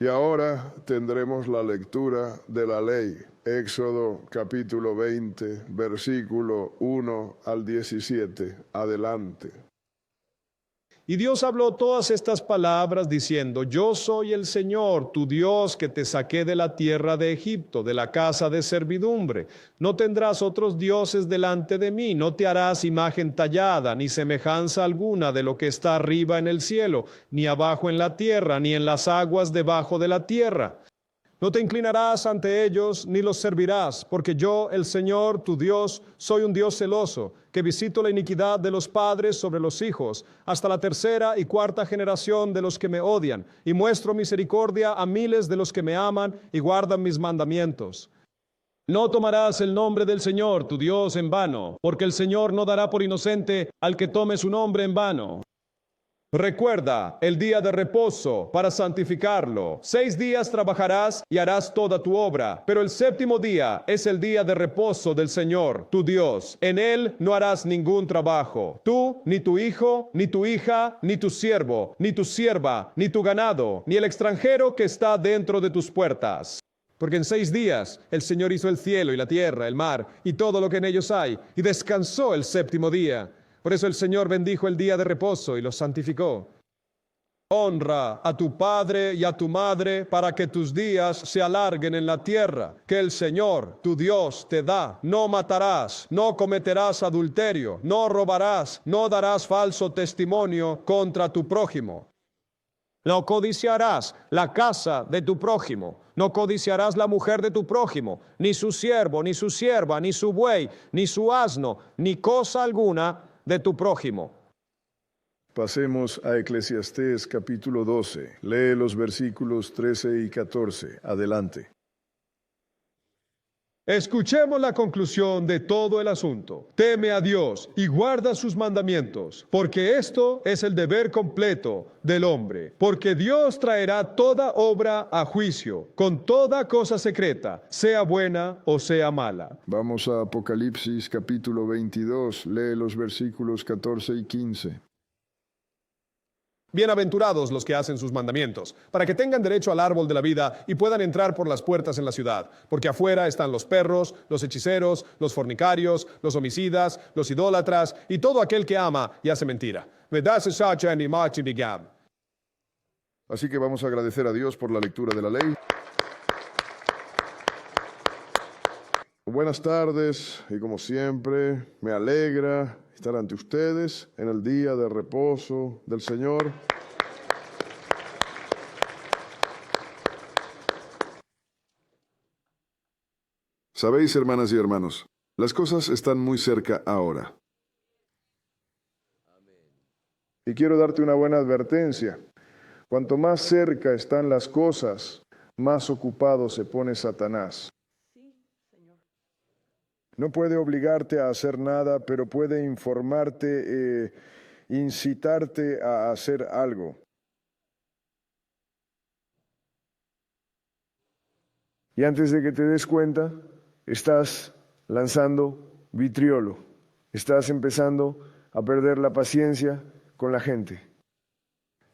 Y ahora tendremos la lectura de la ley. Éxodo capítulo 20, versículo 1 al 17. Adelante. Y Dios habló todas estas palabras diciendo: Yo soy el Señor, tu Dios, que te saqué de la tierra de Egipto, de la casa de servidumbre. No tendrás otros dioses delante de mí, no te harás imagen tallada, ni semejanza alguna de lo que está arriba en el cielo, ni abajo en la tierra, ni en las aguas debajo de la tierra. No te inclinarás ante ellos, ni los servirás, porque yo, el Señor, tu Dios, soy un Dios celoso, que visito la iniquidad de los padres sobre los hijos, hasta la tercera y cuarta generación de los que me odian, y muestro misericordia a miles de los que me aman y guardan mis mandamientos. No tomarás el nombre del Señor, tu Dios, en vano, porque el Señor no dará por inocente al que tome su nombre en vano. Recuerda el día de reposo para santificarlo. 6 días trabajarás y harás toda tu obra, pero el séptimo día es el día de reposo del Señor, tu Dios. En él no harás ningún trabajo. Tú, ni tu hijo, ni tu hija, ni tu siervo, ni tu sierva, ni tu ganado, ni el extranjero que está dentro de tus puertas. Porque en 6 días el Señor hizo el cielo y la tierra, el mar y todo lo que en ellos hay, y descansó el séptimo día. Por eso el Señor bendijo el día de reposo y lo santificó. Honra a tu padre y a tu madre para que tus días se alarguen en la tierra, que el Señor, tu Dios, te da. No matarás, no cometerás adulterio, no robarás, no darás falso testimonio contra tu prójimo. No codiciarás la casa de tu prójimo, no codiciarás la mujer de tu prójimo, ni su siervo, ni su sierva, ni su buey, ni su asno, ni cosa alguna de tu prójimo. Pasemos a Eclesiastés capítulo 12. Lee los versículos 13 y 14. Adelante. Escuchemos la conclusión de todo el asunto. Teme a Dios y guarda sus mandamientos, porque esto es el deber completo del hombre. Porque Dios traerá toda obra a juicio, con toda cosa secreta, sea buena o sea mala. Vamos a Apocalipsis capítulo 22. Lee los versículos 14 y 15. Bienaventurados los que hacen sus mandamientos, para que tengan derecho al árbol de la vida y puedan entrar por las puertas en la ciudad, porque afuera están los perros, los hechiceros, los fornicarios, los homicidas, los idólatras y todo aquel que ama y hace mentira. Así que vamos a agradecer a Dios por la lectura de la ley. Buenas tardes, y como siempre, me alegra estar ante ustedes en el día de reposo del Señor. Sabéis, hermanas y hermanos, las cosas están muy cerca ahora. Y quiero darte una buena advertencia. Cuanto más cerca están las cosas, más ocupado se pone Satanás. No puede obligarte a hacer nada, pero puede informarte, incitarte a hacer algo. Y antes de que te des cuenta, estás lanzando vitriolo. Estás empezando a perder la paciencia con la gente.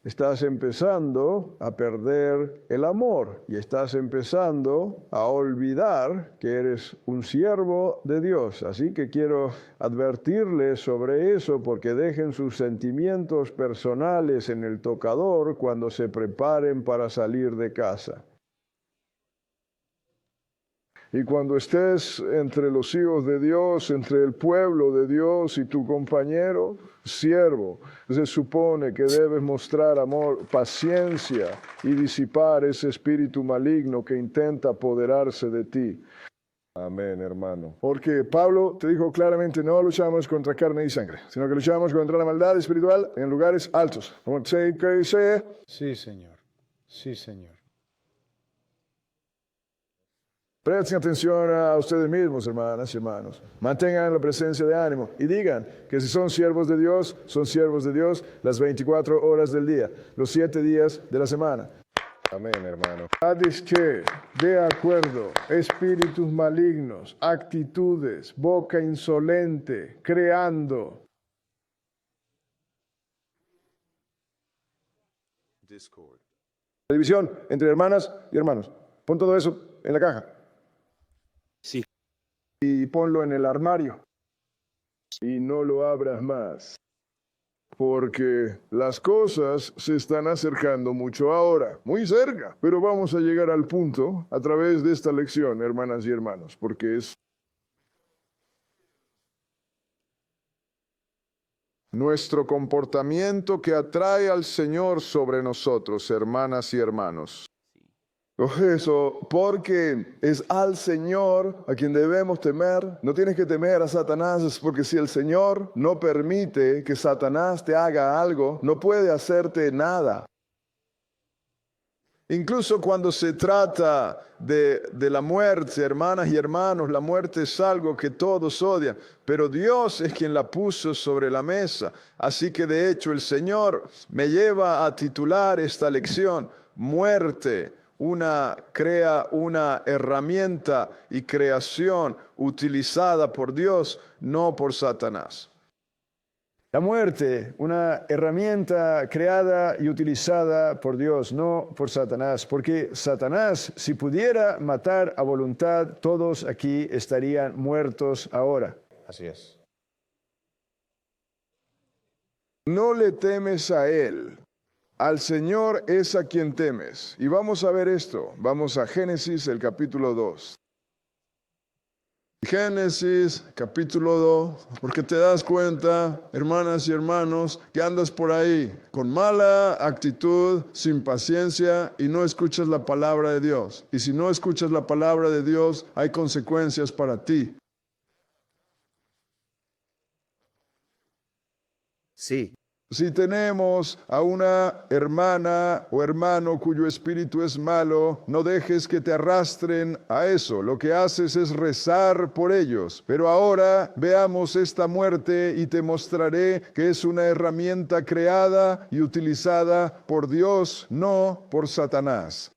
Estás empezando a perder el amor y estás empezando a olvidar que eres un siervo de Dios. Así que quiero advertirles sobre eso, porque dejen sus sentimientos personales en el tocador cuando se preparen para salir de casa. Y cuando estés entre los hijos de Dios, entre el pueblo de Dios y tu compañero, siervo, se supone que debes mostrar amor, paciencia y disipar ese espíritu maligno que intenta apoderarse de ti. Amén, hermano. Porque Pablo te dijo claramente, no luchamos contra carne y sangre, sino que luchamos contra la maldad espiritual en lugares altos. ¿Qué dice? Sí, Señor. Sí, Señor. Presten atención a ustedes mismos, hermanas y hermanos. Mantengan la presencia de ánimo y digan que si son siervos de Dios, son siervos de Dios las 24 horas del día, los 7 días de la semana. Amén, hermano. Hades que, de acuerdo, espíritus malignos, actitudes, boca insolente, creando. Discord. La división entre hermanas y hermanos. Pon todo eso en la caja. Sí. Y ponlo en el armario. Y no lo abras más. Porque las cosas se están acercando mucho ahora, muy cerca. Pero vamos a llegar al punto a través de esta lección, hermanas y hermanos, porque es nuestro comportamiento que atrae al Señor sobre nosotros, hermanas y hermanos. Coge eso, porque es al Señor a quien debemos temer. No tienes que temer a Satanás, porque si el Señor no permite que Satanás te haga algo, no puede hacerte nada. Incluso cuando se trata de la muerte, hermanas y hermanos, la muerte es algo que todos odian, pero Dios es quien la puso sobre la mesa. Así que de hecho el Señor me lleva a titular esta lección, muerte. Crea una herramienta y creación utilizada por Dios, no por Satanás. La muerte, una herramienta creada y utilizada por Dios, no por Satanás, porque Satanás, si pudiera matar a voluntad, todos aquí estarían muertos ahora. Así es. No le temes a él. Al Señor es a quien temes. Y vamos a ver esto. Vamos a Génesis, el capítulo 2. Génesis, capítulo 2, porque te das cuenta, hermanas y hermanos, que andas por ahí con mala actitud, sin paciencia y no escuchas la palabra de Dios. Y si no escuchas la palabra de Dios, hay consecuencias para ti. Sí. Si tenemos a una hermana o hermano cuyo espíritu es malo, no dejes que te arrastren a eso. Lo que haces es rezar por ellos. Pero ahora veamos esta muerte y te mostraré que es una herramienta creada y utilizada por Dios, no por Satanás.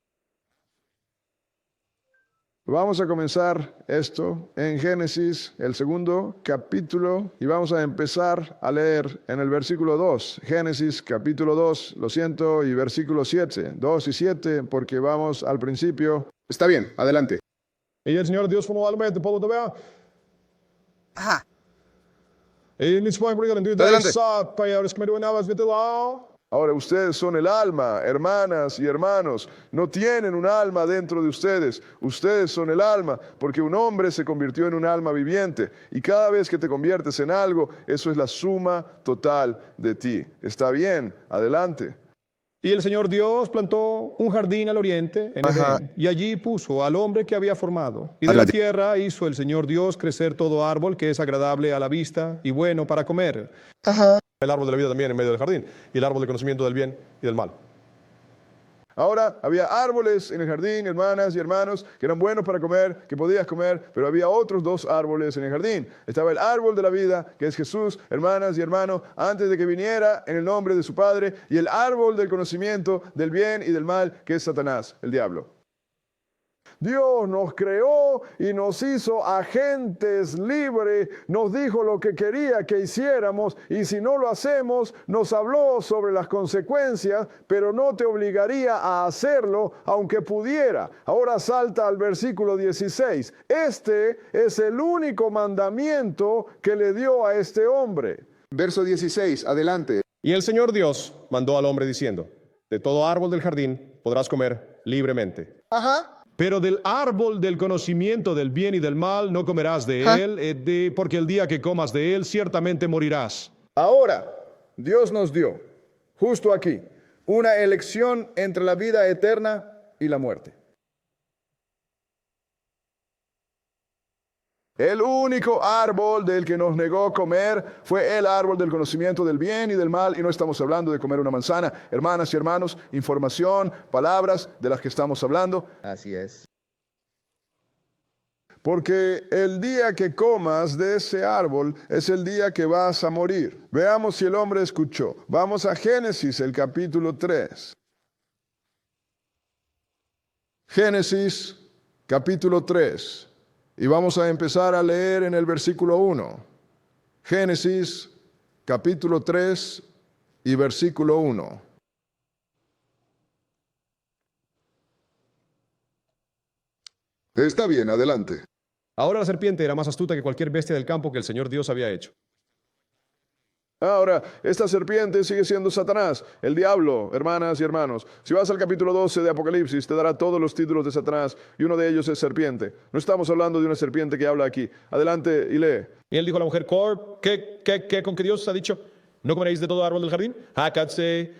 Vamos a comenzar esto en Génesis, el segundo capítulo, y vamos a empezar a leer en el versículo 2. Génesis, capítulo 2, lo siento, y versículo 7. 2 y 7, porque vamos al principio. Está bien, adelante. Y el Señor Dios formó al hombre de polvo de tierra. Ajá. Y ni sprang på jorden, du Adelante. sa på jordens kommer du en avas vid det la. Ahora ustedes son el alma, hermanas y hermanos. No tienen un alma dentro de ustedes. Ustedes son el alma, porque un hombre se convirtió en un alma viviente. Y cada vez que te conviertes en algo, eso es la suma total de ti. ¿Está bien? Adelante. Y el Señor Dios plantó un jardín al oriente, en Edén, y allí puso al hombre que había formado. Y de la tierra hizo el Señor Dios crecer todo árbol que es agradable a la vista y bueno para comer. El árbol de la vida también en medio del jardín, y el árbol del conocimiento del bien y del mal. Ahora, había árboles en el jardín, hermanas y hermanos, que eran buenos para comer, que podías comer, pero había otros dos árboles en el jardín. Estaba el árbol de la vida, que es Jesús, hermanas y hermanos, antes de que viniera en el nombre de su Padre, y el árbol del conocimiento del bien y del mal, que es Satanás, el diablo. Dios nos creó y nos hizo agentes libres, nos dijo lo que quería que hiciéramos y si no lo hacemos, nos habló sobre las consecuencias, pero no te obligaría a hacerlo aunque pudiera. Ahora salta al versículo 16. Este es el único mandamiento que le dio a este hombre. Verso 16, adelante. Y el Señor Dios mandó al hombre diciendo, de todo árbol del jardín podrás comer libremente. Pero del árbol del conocimiento del bien y del mal no comerás de él, porque el día que comas de él ciertamente morirás. Ahora, Dios nos dio, justo aquí, una elección entre la vida eterna y la muerte. El único árbol del que nos negó comer fue el árbol del conocimiento del bien y del mal, y no estamos hablando de comer una manzana. Hermanas y hermanos, información, palabras de las que estamos hablando. Así es. Porque el día que comas de ese árbol es el día que vas a morir. Veamos si el hombre escuchó. Vamos a Génesis, el capítulo 3. Génesis, capítulo 3. Y vamos a empezar a leer en el versículo 1. Génesis, capítulo 3 y versículo 1. Está bien, adelante. Ahora la serpiente era más astuta que cualquier bestia del campo que el Señor Dios había hecho. Ahora, esta serpiente sigue siendo Satanás, el diablo, hermanas y hermanos. Si vas al capítulo 12 de Apocalipsis, te dará todos los títulos de Satanás y uno de ellos es serpiente. No estamos hablando de una serpiente que habla aquí. Adelante y lee. Y él dijo a la mujer, ¿con qué Dios ha dicho? ¿No comeréis de todo árbol del jardín? Hácatse.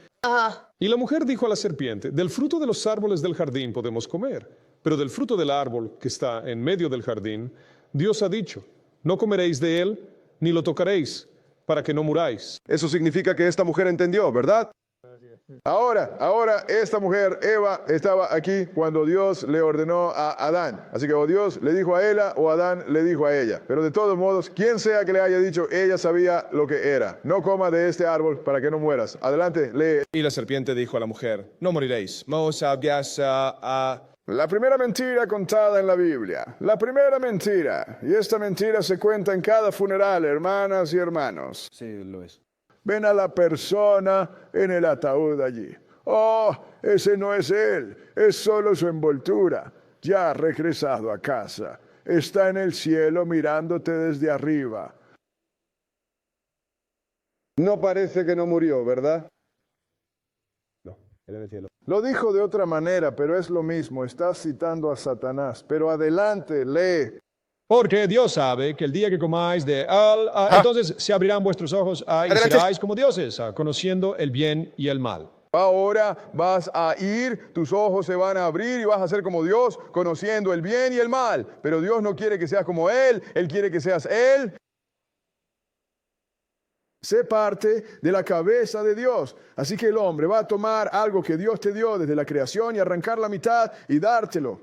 Y la mujer dijo a la serpiente, del fruto de los árboles del jardín podemos comer, pero del fruto del árbol que está en medio del jardín, Dios ha dicho, no comeréis de él, ni lo tocaréis, para que no muráis. Eso significa que esta mujer entendió, ¿verdad? Ahora, esta mujer, Eva, estaba aquí cuando Dios le ordenó a Adán. Así que o Dios le dijo a ella o Adán le dijo a ella. Pero de todos modos, quien sea que le haya dicho, ella sabía lo que era. No coma de este árbol para que no mueras. Adelante, lee. Y la serpiente dijo a la mujer, no moriréis. La primera mentira contada en la Biblia. La primera mentira. Y esta mentira se cuenta en cada funeral, hermanas y hermanos. Sí, lo es. Ven a la persona en el ataúd allí. Oh, ese no es él, es solo su envoltura. Ya ha regresado a casa. Está en el cielo mirándote desde arriba. No parece que no murió, ¿verdad? No, él en el cielo. Lo dijo de otra manera, pero es lo mismo. Estás citando a Satanás. Pero adelante, lee. Porque Dios sabe que el día que comáis de él, entonces se abrirán vuestros ojos y seráis como dioses, conociendo el bien y el mal. Ahora vas a ir, tus ojos se van a abrir y vas a ser como Dios, conociendo el bien y el mal. Pero Dios no quiere que seas como Él quiere que seas Él. Sé parte de la cabeza de Dios. Así que el hombre va a tomar algo que Dios te dio desde la creación y arrancar la mitad y dártelo.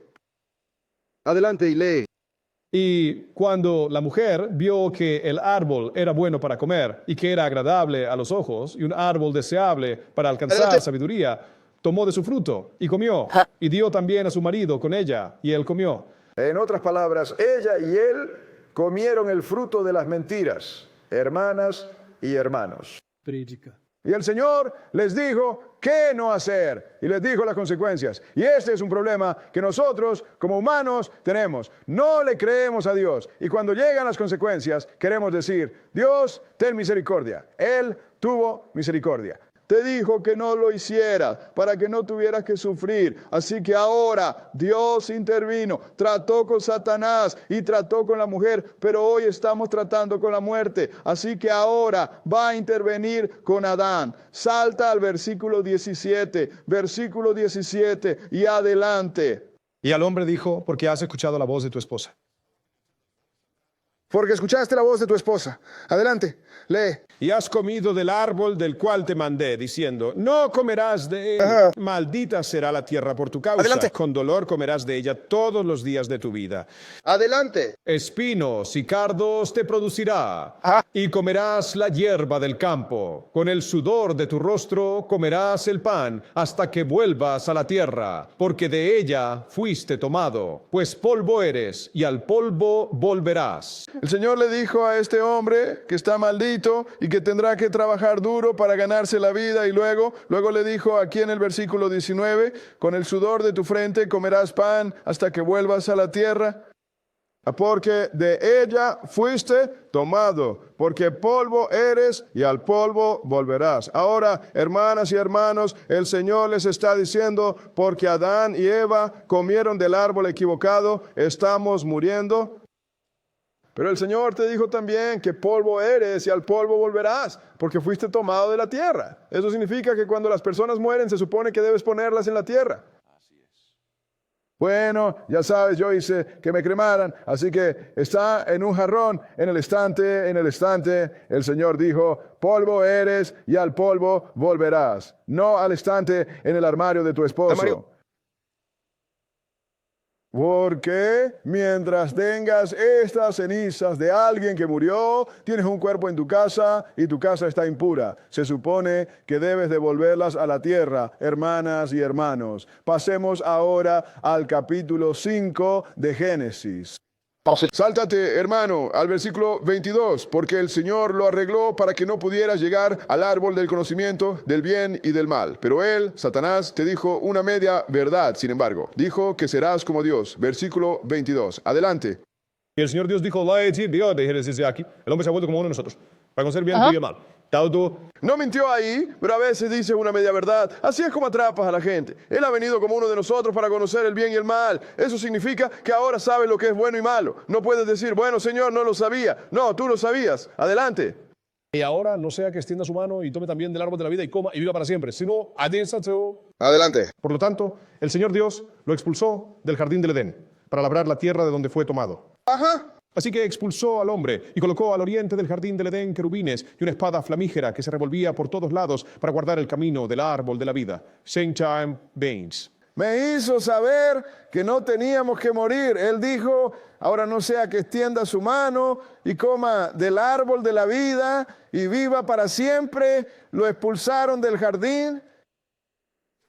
Adelante y lee. Y cuando la mujer vio que el árbol era bueno para comer y que era agradable a los ojos y un árbol deseable para alcanzar sabiduría, tomó de su fruto y comió y dio también a su marido con ella y él comió. En otras palabras, ella y él comieron el fruto de las mentiras, hermanas y hermanos. Y el Señor les dijo qué no hacer y les dijo las consecuencias. Y este es un problema que nosotros como humanos tenemos. No le creemos a Dios. Y cuando llegan las consecuencias, queremos decir, Dios, ten misericordia. Él tuvo misericordia. Te dijo que no lo hicieras para que no tuvieras que sufrir. Así que ahora Dios intervino, trató con Satanás y trató con la mujer, pero hoy estamos tratando con la muerte. Así que ahora va a intervenir con Adán. Salta al versículo 17 y adelante. Y al hombre dijo, porque has escuchado la voz de tu esposa. Porque escuchaste la voz de tu esposa. Adelante, lee. Y has comido del árbol del cual te mandé, diciendo, no comerás de él. Maldita será la tierra por tu causa. Adelante. Con dolor comerás de ella todos los días de tu vida. Adelante. Espinos y cardos te producirá, y comerás la hierba del campo. Con el sudor de tu rostro comerás el pan, hasta que vuelvas a la tierra, porque de ella fuiste tomado, pues polvo eres, y al polvo volverás. El Señor le dijo a este hombre que está maldito y que tendrá que trabajar duro para ganarse la vida, y luego le dijo aquí en el versículo 19, con el sudor de tu frente comerás pan hasta que vuelvas a la tierra, porque de ella fuiste tomado, porque polvo eres y al polvo volverás. Ahora, hermanas y hermanos, el Señor les está diciendo, porque Adán y Eva comieron del árbol equivocado, estamos muriendo. Pero el Señor te dijo también que polvo eres y al polvo volverás, porque fuiste tomado de la tierra. Eso significa que cuando las personas mueren, se supone que debes ponerlas en la tierra. Así es. Bueno, ya sabes, yo hice que me cremaran, así que está en un jarrón, en el estante. El Señor dijo, polvo eres y al polvo volverás. No al estante en el armario de tu esposo. Porque mientras tengas estas cenizas de alguien que murió, tienes un cuerpo en tu casa y tu casa está impura. Se supone que debes devolverlas a la tierra, hermanas y hermanos. Pasemos ahora al capítulo 5 de Génesis. Sáltate, hermano, al versículo 22, porque el Señor lo arregló para que no pudieras llegar al árbol del conocimiento del bien y del mal. Pero él, Satanás, te dijo una media verdad, sin embargo. Dijo que serás como Dios. Versículo 22. Adelante. Y el Señor Dios dijo, desde aquí, el hombre se ha vuelto como uno de nosotros, para conocer bien y el mal. No mintió ahí, pero a veces dice una media verdad. Así es como atrapas a la gente. Él ha venido como uno de nosotros para conocer el bien y el mal. Eso significa que ahora sabe lo que es bueno y malo. No puedes decir, bueno, Señor, no lo sabía. No, tú lo sabías. Adelante. Y ahora no sea que extienda su mano y tome también del árbol de la vida y coma y viva para siempre, sino Adelante. Por lo tanto, el Señor Dios lo expulsó del jardín del Edén para labrar la tierra de donde fue tomado. Ajá. Así que expulsó al hombre y colocó al oriente del jardín del Edén querubines y una espada flamígera que se revolvía por todos lados para guardar el camino del árbol de la vida. Same time, Baines. Me hizo saber que no teníamos que morir. Él dijo, ahora no sea que extienda su mano y coma del árbol de la vida y viva para siempre. Lo expulsaron del jardín.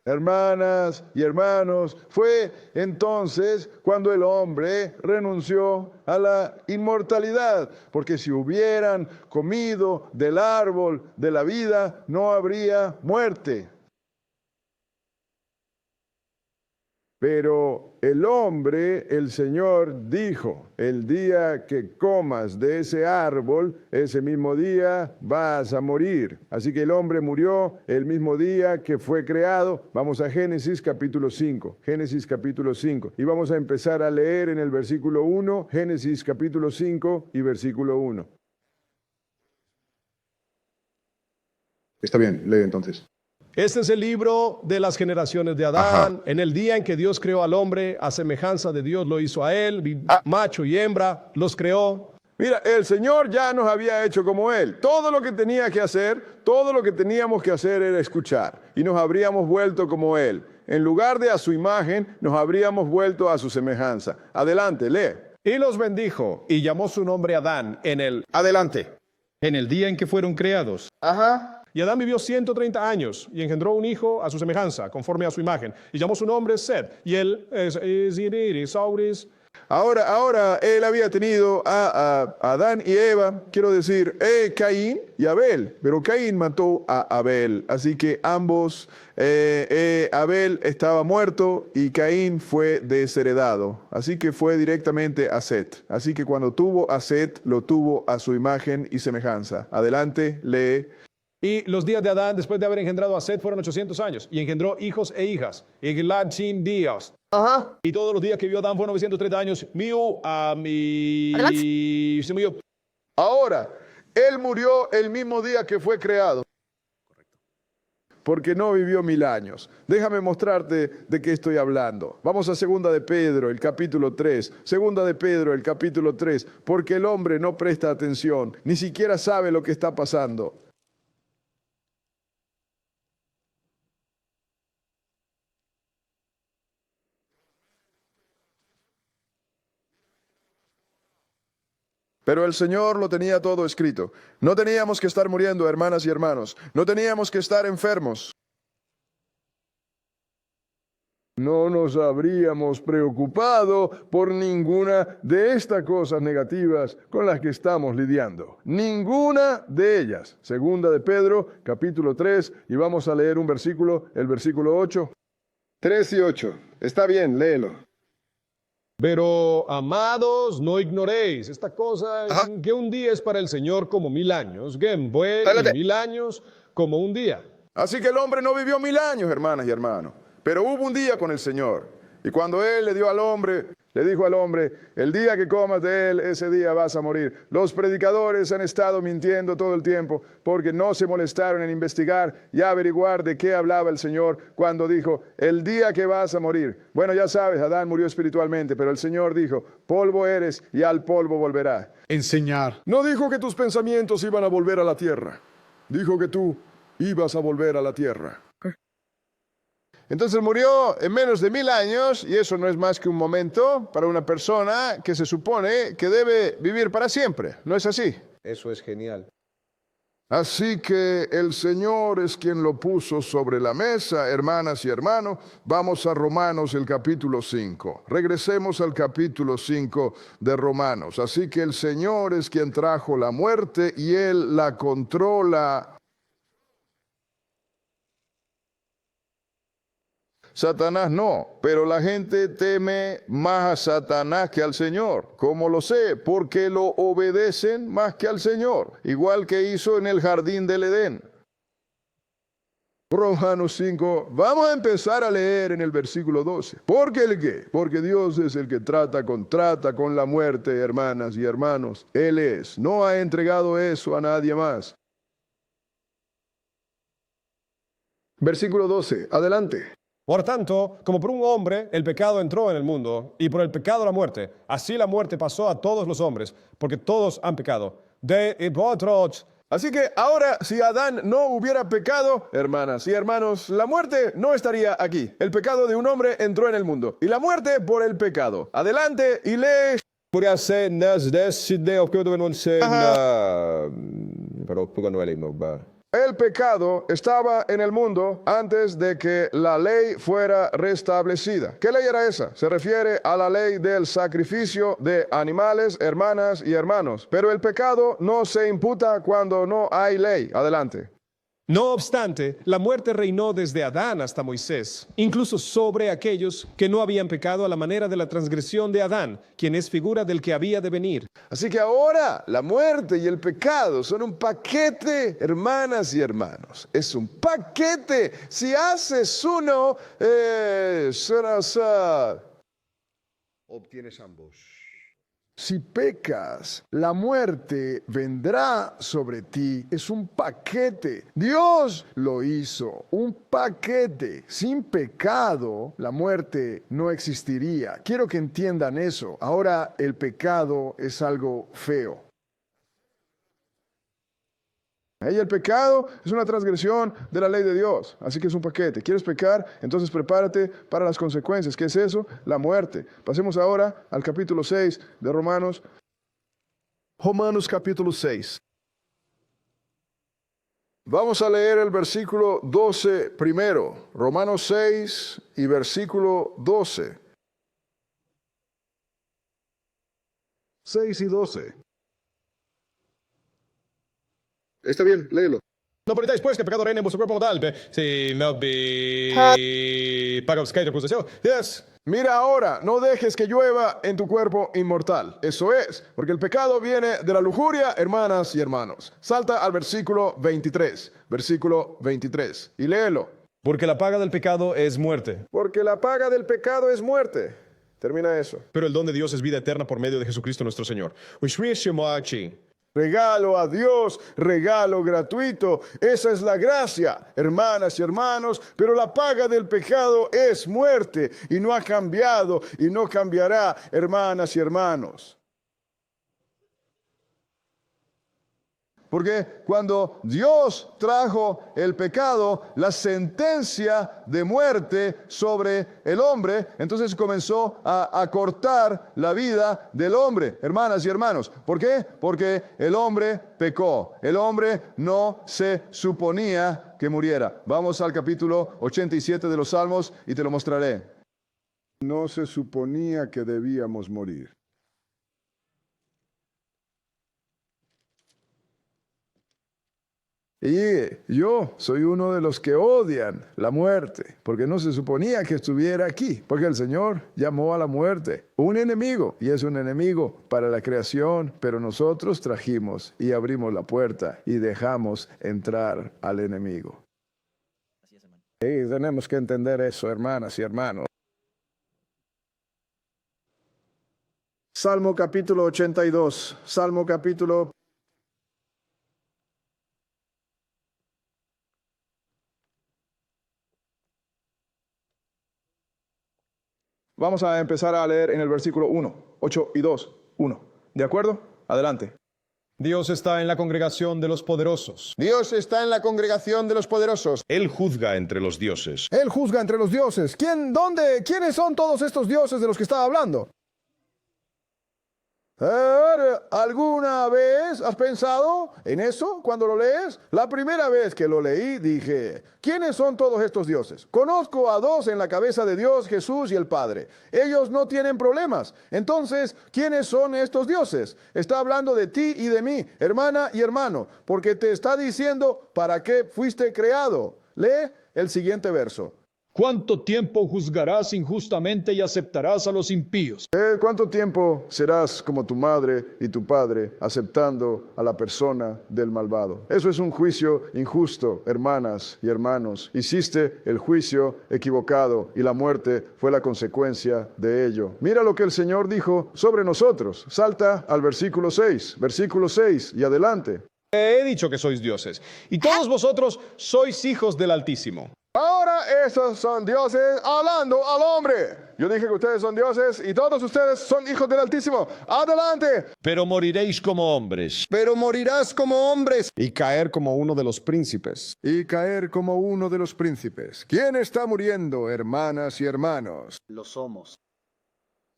Hermanas y hermanos, fue entonces cuando el hombre renunció a la inmortalidad, porque si hubieran comido del árbol de la vida, no habría muerte. Pero el hombre, el Señor dijo, el día que comas de ese árbol, ese mismo día vas a morir. Así que el hombre murió el mismo día que fue creado. Vamos a Génesis capítulo 5, Génesis capítulo 5. Y vamos a empezar a leer en el versículo 1, Génesis capítulo 5 y versículo 1. Está bien, lee entonces. Este es el libro de las generaciones de Adán. En el día en que Dios creó al hombre, a semejanza de Dios lo hizo a él, macho y hembra, los creó. Mira, el Señor ya nos había hecho como Él. Todo lo que tenía que hacer, todo lo que teníamos que hacer era escuchar. Y nos habríamos vuelto como Él. En lugar de a su imagen, nos habríamos vuelto a su semejanza. Adelante, lee. Y los bendijo y llamó su nombre Adán Adelante. En el día en que fueron creados. Ajá. Y Adán vivió 130 años y engendró un hijo a su semejanza, conforme a su imagen. Y llamó su nombre Set. Y él es Ahora él había tenido a Adán y Eva, quiero decir, Caín y Abel, pero Caín mató a Abel, así que ambos, Abel estaba muerto y Caín fue desheredado, así que fue directamente a Set. Así que cuando tuvo a Set, lo tuvo a su imagen y semejanza. Adelante, lee. Y los días de Adán, después de haber engendrado a Set, fueron 800 años. Y engendró hijos e hijas. Y Gilad-Chin días. Ajá. Y todos los días que vivió Adán fueron 930 años. Se murió. Ahora, él murió el mismo día que fue creado. Porque no vivió 1000 años. Déjame mostrarte de qué estoy hablando. Vamos a 2 de Pedro, el capítulo 3. 2 de Pedro, el capítulo 3. Porque el hombre no presta atención, ni siquiera sabe lo que está pasando. Pero el Señor lo tenía todo escrito. No teníamos que estar muriendo, hermanas y hermanos. No teníamos que estar enfermos. No nos habríamos preocupado por ninguna de estas cosas negativas con las que estamos lidiando. Ninguna de ellas. 2 de Pedro, capítulo 3, y vamos a leer un versículo, el versículo 8. 3 y 8. Está bien, léelo. Pero, amados, no ignoréis esta cosa, que un día es para el Señor como 1000 años, y 1000 años como un día. Así que el hombre no vivió 1000 años, hermanas y hermanos. Pero hubo un día con el Señor. Y cuando Él le dijo al hombre, el día que comas de Él, ese día vas a morir. Los predicadores han estado mintiendo todo el tiempo porque no se molestaron en investigar y averiguar de qué hablaba el Señor cuando dijo, el día que vas a morir. Bueno, ya sabes, Adán murió espiritualmente, pero el Señor dijo, polvo eres y al polvo volverás. Enseñar. No dijo que tus pensamientos iban a volver a la tierra. Dijo que tú ibas a volver a la tierra. Entonces murió en menos de 1000 años, y eso no es más que un momento para una persona que se supone que debe vivir para siempre. ¿No es así? Eso es genial. Así que el Señor es quien lo puso sobre la mesa, hermanas y hermanos. Vamos a Romanos, el capítulo 5. Regresemos al capítulo 5 de Romanos. Así que el Señor es quien trajo la muerte y Él la controla. Satanás no, pero la gente teme más a Satanás que al Señor. ¿Cómo lo sé? Porque lo obedecen más que al Señor, igual que hizo en el jardín del Edén. Romanos 5, vamos a empezar a leer en el versículo 12. ¿Por qué el qué? Porque Dios es el que trata con la muerte, hermanas y hermanos. Él es, no ha entregado eso a nadie más. Versículo 12, adelante. Por tanto, como por un hombre el pecado entró en el mundo, y por el pecado la muerte, así la muerte pasó a todos los hombres, porque todos han pecado. Así que ahora, si Adán no hubiera pecado, hermanas y hermanos, la muerte no estaría aquí. El pecado de un hombre entró en el mundo, y la muerte por el pecado. Adelante y lee. El pecado estaba en el mundo antes de que la ley fuera restablecida. ¿Qué ley era esa? Se refiere a la ley del sacrificio de animales, hermanas y hermanos. Pero el pecado no se imputa cuando no hay ley. Adelante. No obstante, la muerte reinó desde Adán hasta Moisés, incluso sobre aquellos que no habían pecado a la manera de la transgresión de Adán, quien es figura del que había de venir. Así que ahora la muerte y el pecado son un paquete, hermanas y hermanos. Es un paquete. Si haces uno, obtienes ambos. Si pecas, la muerte vendrá sobre ti. Es un paquete. Dios lo hizo. Un paquete. Sin pecado, la muerte no existiría. Quiero que entiendan eso. Ahora, el pecado es algo feo. Y el pecado es una transgresión de la ley de Dios. Así que es un paquete. ¿Quieres pecar? Entonces prepárate para las consecuencias. ¿Qué es eso? La muerte. Pasemos ahora al capítulo 6 de Romanos. Romanos capítulo 6. Vamos a leer el versículo 12 primero. Romanos 6 y versículo 12. 6 y 12. Está bien, léelo. No permitáis pues que el pecado reine en vuestro cuerpo mortal. Si no Yes. Mira ahora, no dejes que llueva en tu cuerpo inmortal. Eso es, porque el pecado viene de la lujuria, hermanas y hermanos. Salta al versículo 23. Versículo 23. Y léelo. Porque la paga del pecado es muerte. Porque la paga del pecado es muerte. Termina eso. Pero el don de Dios es vida eterna por medio de Jesucristo nuestro Señor. Regalo a Dios, regalo gratuito. Esa es la gracia, hermanas y hermanos. Pero la paga del pecado es muerte y no ha cambiado y no cambiará, hermanas y hermanos. Porque cuando Dios trajo el pecado, la sentencia de muerte sobre el hombre, entonces comenzó a cortar la vida del hombre, hermanas y hermanos. ¿Por qué? Porque el hombre pecó. El hombre no se suponía que muriera. Vamos al capítulo 87 de los Salmos y te lo mostraré. No se suponía que debíamos morir. Y yo soy uno de los que odian la muerte, porque no se suponía que estuviera aquí, porque el Señor llamó a la muerte un enemigo, y es un enemigo para la creación, pero nosotros trajimos y abrimos la puerta y dejamos entrar al enemigo. Y tenemos que entender eso, hermanas y hermanos. Salmo capítulo 82, Salmo capítulo... Vamos a empezar a leer en el versículo 1, 8 y 2, 1. ¿De acuerdo? Adelante. Dios está en la congregación de los poderosos. Dios está en la congregación de los poderosos. Él juzga entre los dioses. Él juzga entre los dioses. ¿Quiénes son todos estos dioses de los que estaba hablando? ¿Alguna vez has pensado en eso cuando lo lees? La primera vez que lo leí dije, ¿quiénes son todos estos dioses? Conozco a dos en la cabeza de Dios, Jesús y el Padre. Ellos no tienen problemas. Entonces, ¿quiénes son estos dioses? Está hablando de ti y de mí, hermana y hermano, porque te está diciendo para qué fuiste creado. Lee el siguiente verso. ¿Cuánto tiempo juzgarás injustamente y aceptarás a los impíos? ¿Cuánto tiempo serás como tu madre y tu padre aceptando a la persona del malvado? Eso es un juicio injusto, hermanas y hermanos. Hiciste el juicio equivocado y la muerte fue la consecuencia de ello. Mira lo que el Señor dijo sobre nosotros. Salta al versículo 6 y adelante. He dicho que sois dioses, y todos vosotros sois hijos del Altísimo. Ahora esos son dioses hablando al hombre. Yo dije que ustedes son dioses y todos ustedes son hijos del Altísimo. Adelante. Pero moriréis como hombres. Pero morirás como hombres. Y caer como uno de los príncipes. Y caer como uno de los príncipes. ¿Quién está muriendo, hermanas y hermanos? Lo somos.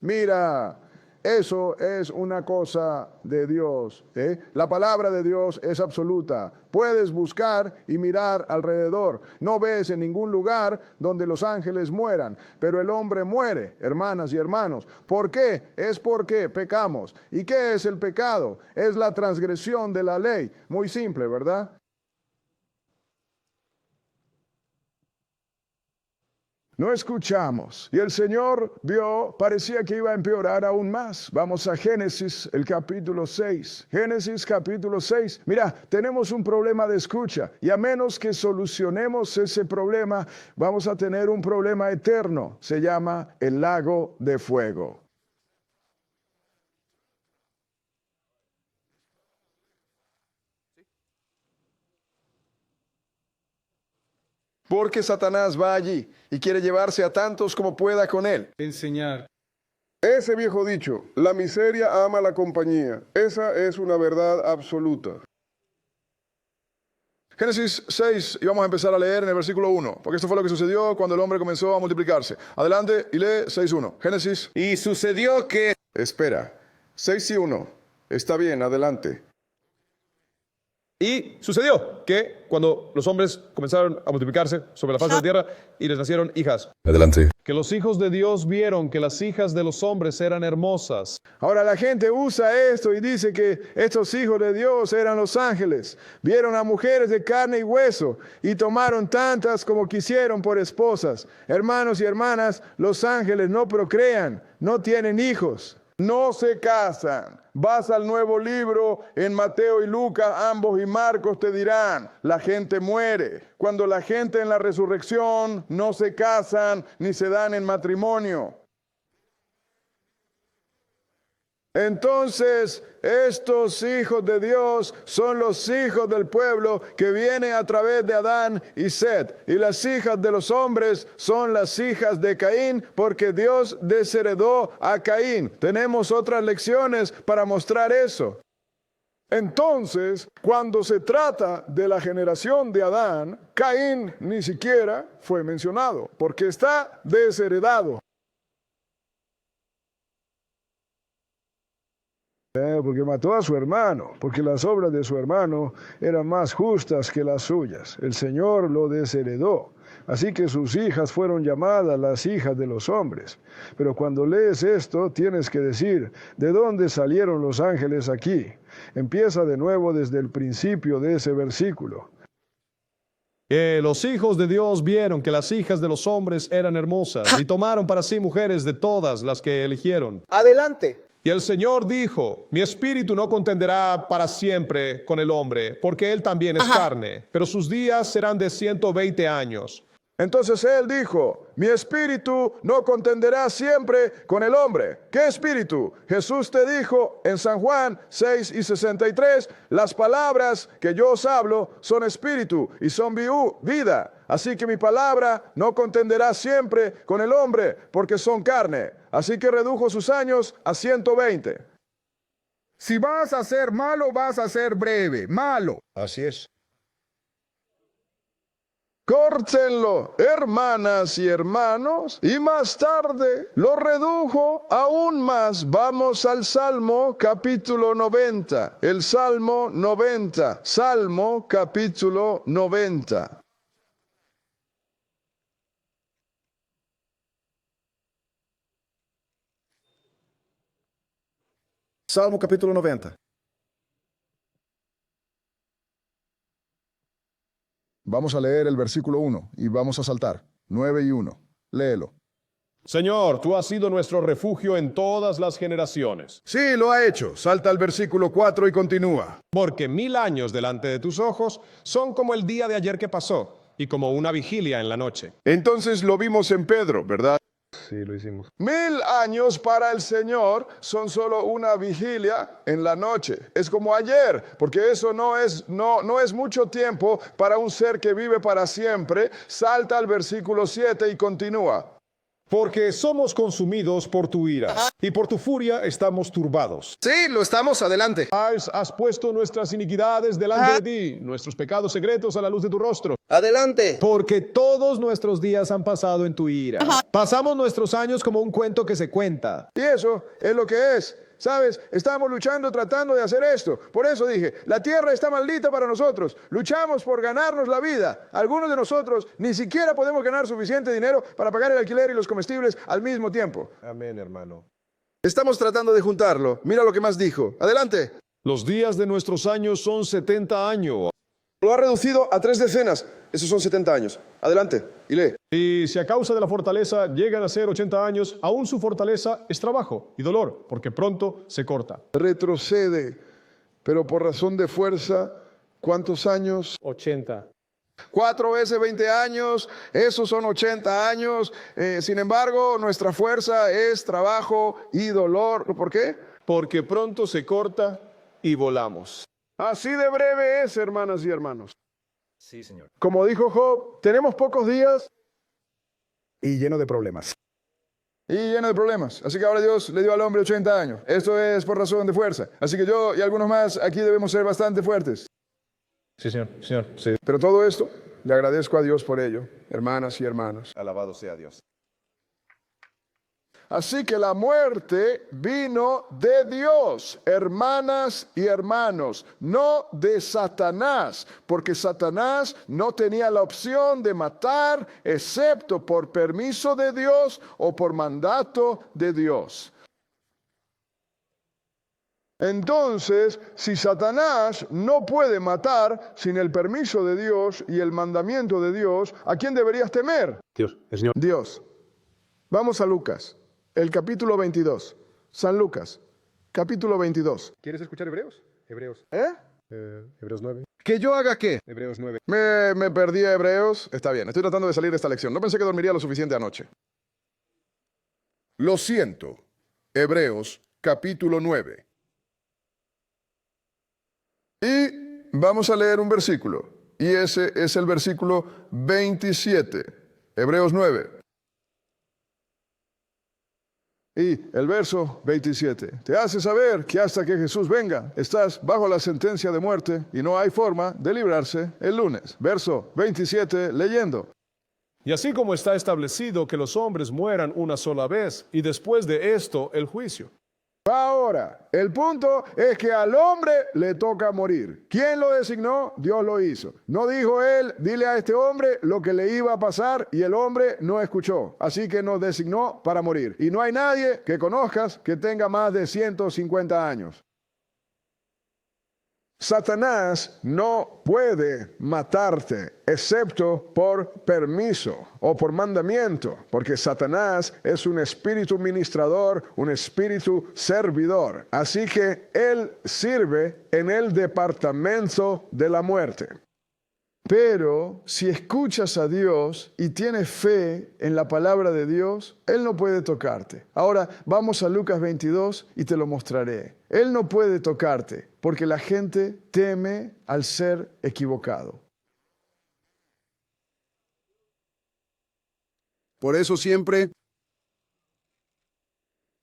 Mira, eso es una cosa de Dios, ¿eh? La palabra de Dios es absoluta. Puedes buscar y mirar alrededor. No ves en ningún lugar donde los ángeles mueran, pero el hombre muere, hermanas y hermanos. ¿Por qué? Es porque pecamos. ¿Y qué es el pecado? Es la transgresión de la ley. Muy simple, ¿verdad? No escuchamos. Y el Señor vio, parecía que iba a empeorar aún más. Vamos a Génesis, el capítulo 6. Génesis, capítulo 6. Mira, tenemos un problema de escucha. Y a menos que solucionemos ese problema, vamos a tener un problema eterno. Se llama el lago de fuego. Porque Satanás va allí y quiere llevarse a tantos como pueda con él. Enseñar. Ese viejo dicho, la miseria ama la compañía. Esa es una verdad absoluta. Génesis 6, y vamos a empezar a leer en el versículo 1, porque esto fue lo que sucedió cuando el hombre comenzó a multiplicarse. Adelante y lee 6:1. Génesis. Y sucedió que... Espera, 6:1. Está bien, adelante. Y sucedió que cuando los hombres comenzaron a multiplicarse sobre la faz de la tierra y les nacieron hijas, Adelante. que los hijos de Dios vieron que las hijas de los hombres eran hermosas. Ahora la gente usa esto y dice que estos hijos de Dios eran los ángeles. Vieron a mujeres de carne y hueso y tomaron tantas como quisieron por esposas. Hermanos y hermanas, los ángeles no procrean, no tienen hijos. No se casan. Vas al nuevo libro, en Mateo y Lucas, ambos y Marcos te dirán, la gente muere. Cuando la gente en la resurrección no se casan ni se dan en matrimonio. Entonces, estos hijos de Dios son los hijos del pueblo que viene a través de Adán y Set. Y las hijas de los hombres son las hijas de Caín, porque Dios desheredó a Caín. Tenemos otras lecciones para mostrar eso. Entonces, cuando se trata de la generación de Adán, Caín ni siquiera fue mencionado, porque está desheredado. Porque mató a su hermano, porque las obras de su hermano eran más justas que las suyas. El Señor lo desheredó. Así que sus hijas fueron llamadas las hijas de los hombres. Pero cuando lees esto, tienes que decir, ¿de dónde salieron los ángeles aquí? Empieza de nuevo desde el principio de ese versículo. Los hijos de Dios vieron que las hijas de los hombres eran hermosas y tomaron para sí mujeres de todas las que eligieron. Adelante. Y el Señor dijo, mi espíritu no contenderá para siempre con el hombre, porque él también es carne, pero sus días serán de 120 años. Entonces él dijo, mi espíritu no contenderá siempre con el hombre. ¿Qué espíritu? Jesús te dijo en San Juan 6:63, las palabras que yo os hablo son espíritu y son vida. Así que mi palabra no contenderá siempre con el hombre, porque son carne. Así que redujo sus años a 120. Si vas a ser malo, vas a ser breve. Malo. Así es. Córtenlo, hermanas y hermanos, y más tarde lo redujo aún más. Vamos al Salmo capítulo 90, el Salmo 90, Salmo capítulo 90. Salmo capítulo 90. Vamos a leer el versículo 1 y vamos a saltar. 9 y 1. Léelo. Señor, tú has sido nuestro refugio en todas las generaciones. Sí, lo ha hecho. Salta al versículo 4 y continúa. Porque 1000 años delante de tus ojos son como el día de ayer que pasó y como una vigilia en la noche. Entonces lo vimos en Pedro, ¿verdad? Sí, lo hicimos. 1000 años para el Señor son solo una vigilia en la noche. Es como ayer, porque eso no es mucho tiempo para un ser que vive para siempre. Salta al versículo 7 y continúa. Porque somos consumidos por tu ira, y por tu furia estamos turbados. Sí, lo estamos. Adelante. Has puesto nuestras iniquidades delante de ti, nuestros pecados secretos a la luz de tu rostro. Adelante. Porque todos nuestros días han pasado en tu ira. Pasamos nuestros años como un cuento que se cuenta. Y eso es lo que es. ¿Sabes? Estamos luchando, tratando de hacer esto. Por eso dije, la tierra está maldita para nosotros. Luchamos por ganarnos la vida. Algunos de nosotros ni siquiera podemos ganar suficiente dinero para pagar el alquiler y los comestibles al mismo tiempo. Amén, hermano. Estamos tratando de juntarlo. Mira lo que más dijo. Adelante. Los días de nuestros años son 70 años. Lo ha reducido a 3 decenas. Esos son 70 años. Adelante. Y lee. Y si a causa de la fortaleza llegan a ser 80 años, aún su fortaleza es trabajo y dolor, porque pronto se corta. Retrocede, pero por razón de fuerza, ¿cuántos años? 80. 4 veces 20 años, esos son 80 años. Sin embargo, nuestra fuerza es trabajo y dolor. ¿Por qué? Porque pronto se corta y volamos. Así de breve es, hermanas y hermanos. Sí, Señor. Como dijo Job, tenemos pocos días. Y lleno de problemas. Y lleno de problemas. Así que ahora Dios le dio al hombre 80 años. Esto es por razón de fuerza. Así que yo y algunos más aquí debemos ser bastante fuertes. Sí, señor. Sí. Pero todo esto, le agradezco a Dios por ello, hermanas y hermanos. Alabado sea Dios. Así que la muerte vino de Dios, hermanas y hermanos, no de Satanás, porque Satanás no tenía la opción de matar excepto por permiso de Dios o por mandato de Dios. Entonces, si Satanás no puede matar sin el permiso de Dios y el mandamiento de Dios, ¿a quién deberías temer? Dios, el Señor. Dios. Vamos a Lucas, el capítulo 22. San Lucas, capítulo 22. ¿Quieres escuchar Hebreos? Hebreos. Hebreos 9. ¿Que yo haga qué? Hebreos 9. Me perdí a Hebreos. Está bien, estoy tratando de salir de esta lección. No pensé que dormiría lo suficiente anoche. Lo siento. Hebreos, capítulo 9. Y vamos a leer un versículo. Y ese es el versículo 27. Hebreos 9. Y el verso 27 te hace saber que hasta que Jesús venga, estás bajo la sentencia de muerte y no hay forma de librarse el lunes. Verso 27, leyendo. Y así como está establecido que los hombres mueran una sola vez y después de esto el juicio. Ahora, el punto es que al hombre le toca morir. ¿Quién lo designó? Dios lo hizo. No dijo él, dile a este hombre lo que le iba a pasar y el hombre no escuchó. Así que nos designó para morir. Y no hay nadie que conozcas que tenga más de 150 años. Satanás no puede matarte excepto por permiso o por mandamiento, porque Satanás es un espíritu ministrador, un espíritu servidor. Así que él sirve en el departamento de la muerte. Pero si escuchas a Dios y tienes fe en la palabra de Dios, Él no puede tocarte. Ahora vamos a Lucas 22 y te lo mostraré. Él no puede tocarte porque la gente teme al ser equivocado. Por eso siempre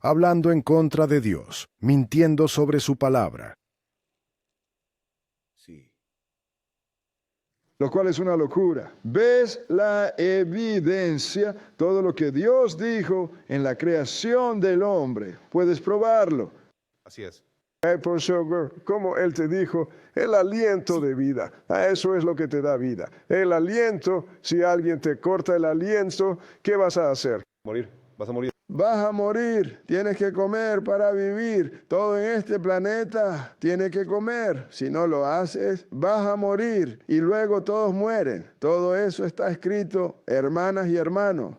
hablando en contra de Dios, mintiendo sobre su palabra. lo cual es una locura. ¿Ves la evidencia? Todo lo que Dios dijo en la creación del hombre. Puedes probarlo. Así es. Por sugar, como Él te dijo, el aliento de vida. Eso es lo que te da vida. El aliento, si alguien te corta el aliento, ¿qué vas a hacer? Morir. Vas a morir. Vas a morir, tienes que comer para vivir. Todo en este planeta tiene que comer. Si no lo haces, vas a morir y luego todos mueren. Todo eso está escrito, hermanas y hermanos.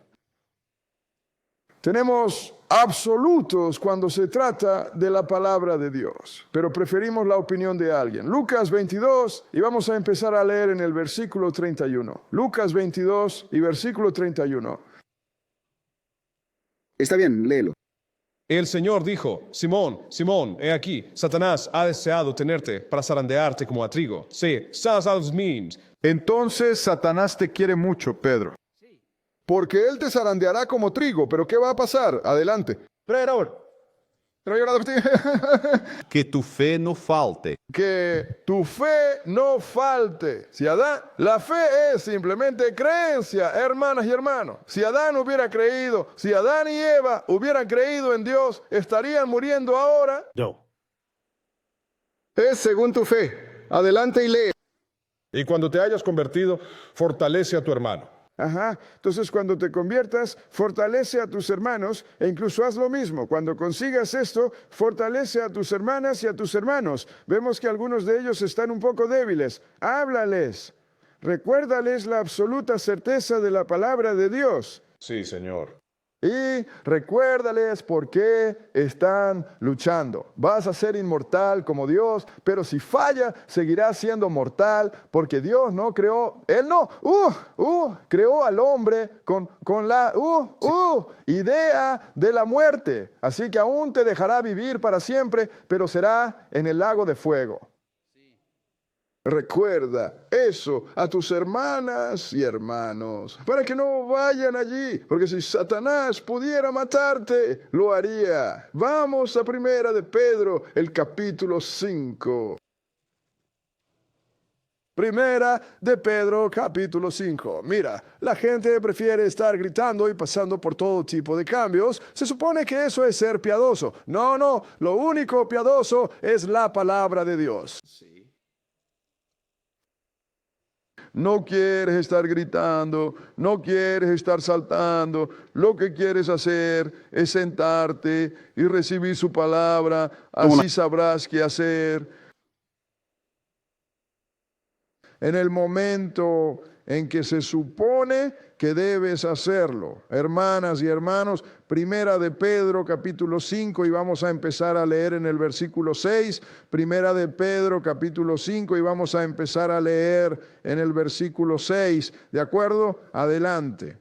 Tenemos absolutos cuando se trata de la palabra de Dios, pero preferimos la opinión de alguien. Lucas 22, y vamos a empezar a leer en el versículo 31. Lucas 22 y versículo 31. Está bien, léelo. El Señor dijo, Simón, Simón, he aquí, Satanás ha deseado tenerte para zarandearte como a trigo. Sí, sabes a los means. Entonces Satanás te quiere mucho, Pedro. Porque él te zarandeará como trigo. ¿Pero qué va a pasar? Adelante. Que tu fe no falte. Que tu fe no falte. La fe es simplemente creencia, hermanas y hermanos. Si Adán hubiera creído, si Adán y Eva hubieran creído en Dios, ¿estarían muriendo ahora? No. Es según tu fe. Adelante y lee. Y cuando te hayas convertido, fortalece a tu hermano. Ajá. Entonces, cuando te conviertas, fortalece a tus hermanos e incluso haz lo mismo. Cuando consigas esto, fortalece a tus hermanas y a tus hermanos. Vemos que algunos de ellos están un poco débiles. Háblales. Recuérdales la absoluta certeza de la palabra de Dios. Sí, Señor. Y recuérdales por qué están luchando. Vas a ser inmortal como Dios, pero si falla, seguirás siendo mortal, porque Dios no creó, Él no, creó al hombre con la idea de la muerte. Así que aún te dejará vivir para siempre, pero será en el lago de fuego. Recuerda eso a tus hermanas y hermanos, para que no vayan allí, porque si Satanás pudiera matarte, lo haría. Vamos a Primera de Pedro, el capítulo 5. Primera de Pedro, capítulo 5. Mira, la gente prefiere estar gritando y pasando por todo tipo de cambios. Se supone que eso es ser piadoso. No, lo único piadoso es la palabra de Dios. No quieres estar gritando, no quieres estar saltando. Lo que quieres hacer es sentarte y recibir su palabra. Así sabrás qué hacer. En el momento en que se supone que debes hacerlo. Hermanas y hermanos, Primera de Pedro, capítulo 5, y vamos a empezar a leer en el versículo 6. Primera de Pedro, capítulo 5, y vamos a empezar a leer en el versículo 6. ¿De acuerdo? Adelante.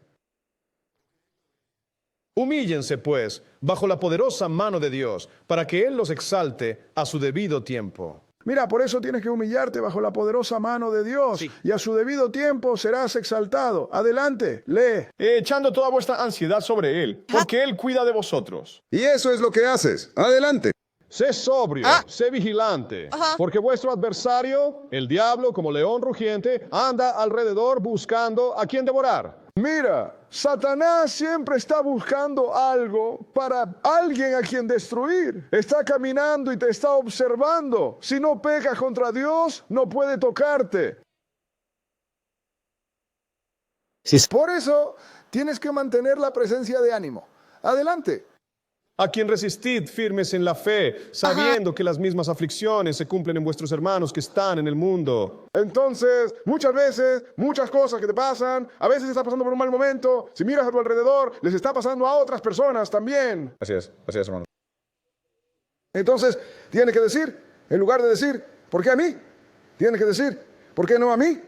Humíllense, pues, bajo la poderosa mano de Dios, para que Él los exalte a su debido tiempo. Mira, por eso tienes que humillarte bajo la poderosa mano de Dios, y a su debido tiempo serás exaltado. Adelante, lee. Echando toda vuestra ansiedad sobre Él, porque Él cuida de vosotros. Y eso es lo que haces. Adelante. Sé sobrio, sé vigilante, porque vuestro adversario, el diablo, como león rugiente, anda alrededor buscando a quien devorar. Mira, Satanás siempre está buscando algo para alguien a quien destruir. Está caminando y te está observando. Si no pecas contra Dios, no puede tocarte. Por eso tienes que mantener la presencia de ánimo. Adelante. A quien resistid firmes en la fe, sabiendo que las mismas aflicciones se cumplen en vuestros hermanos que están en el mundo. Entonces, muchas veces, muchas cosas que te pasan, a veces estás pasando por un mal momento. Si miras a tu alrededor, les está pasando a otras personas también. Así es, hermano. Entonces, tienes que decir, en lugar de decir, ¿por qué a mí? Tienes que decir, ¿por qué no a mí?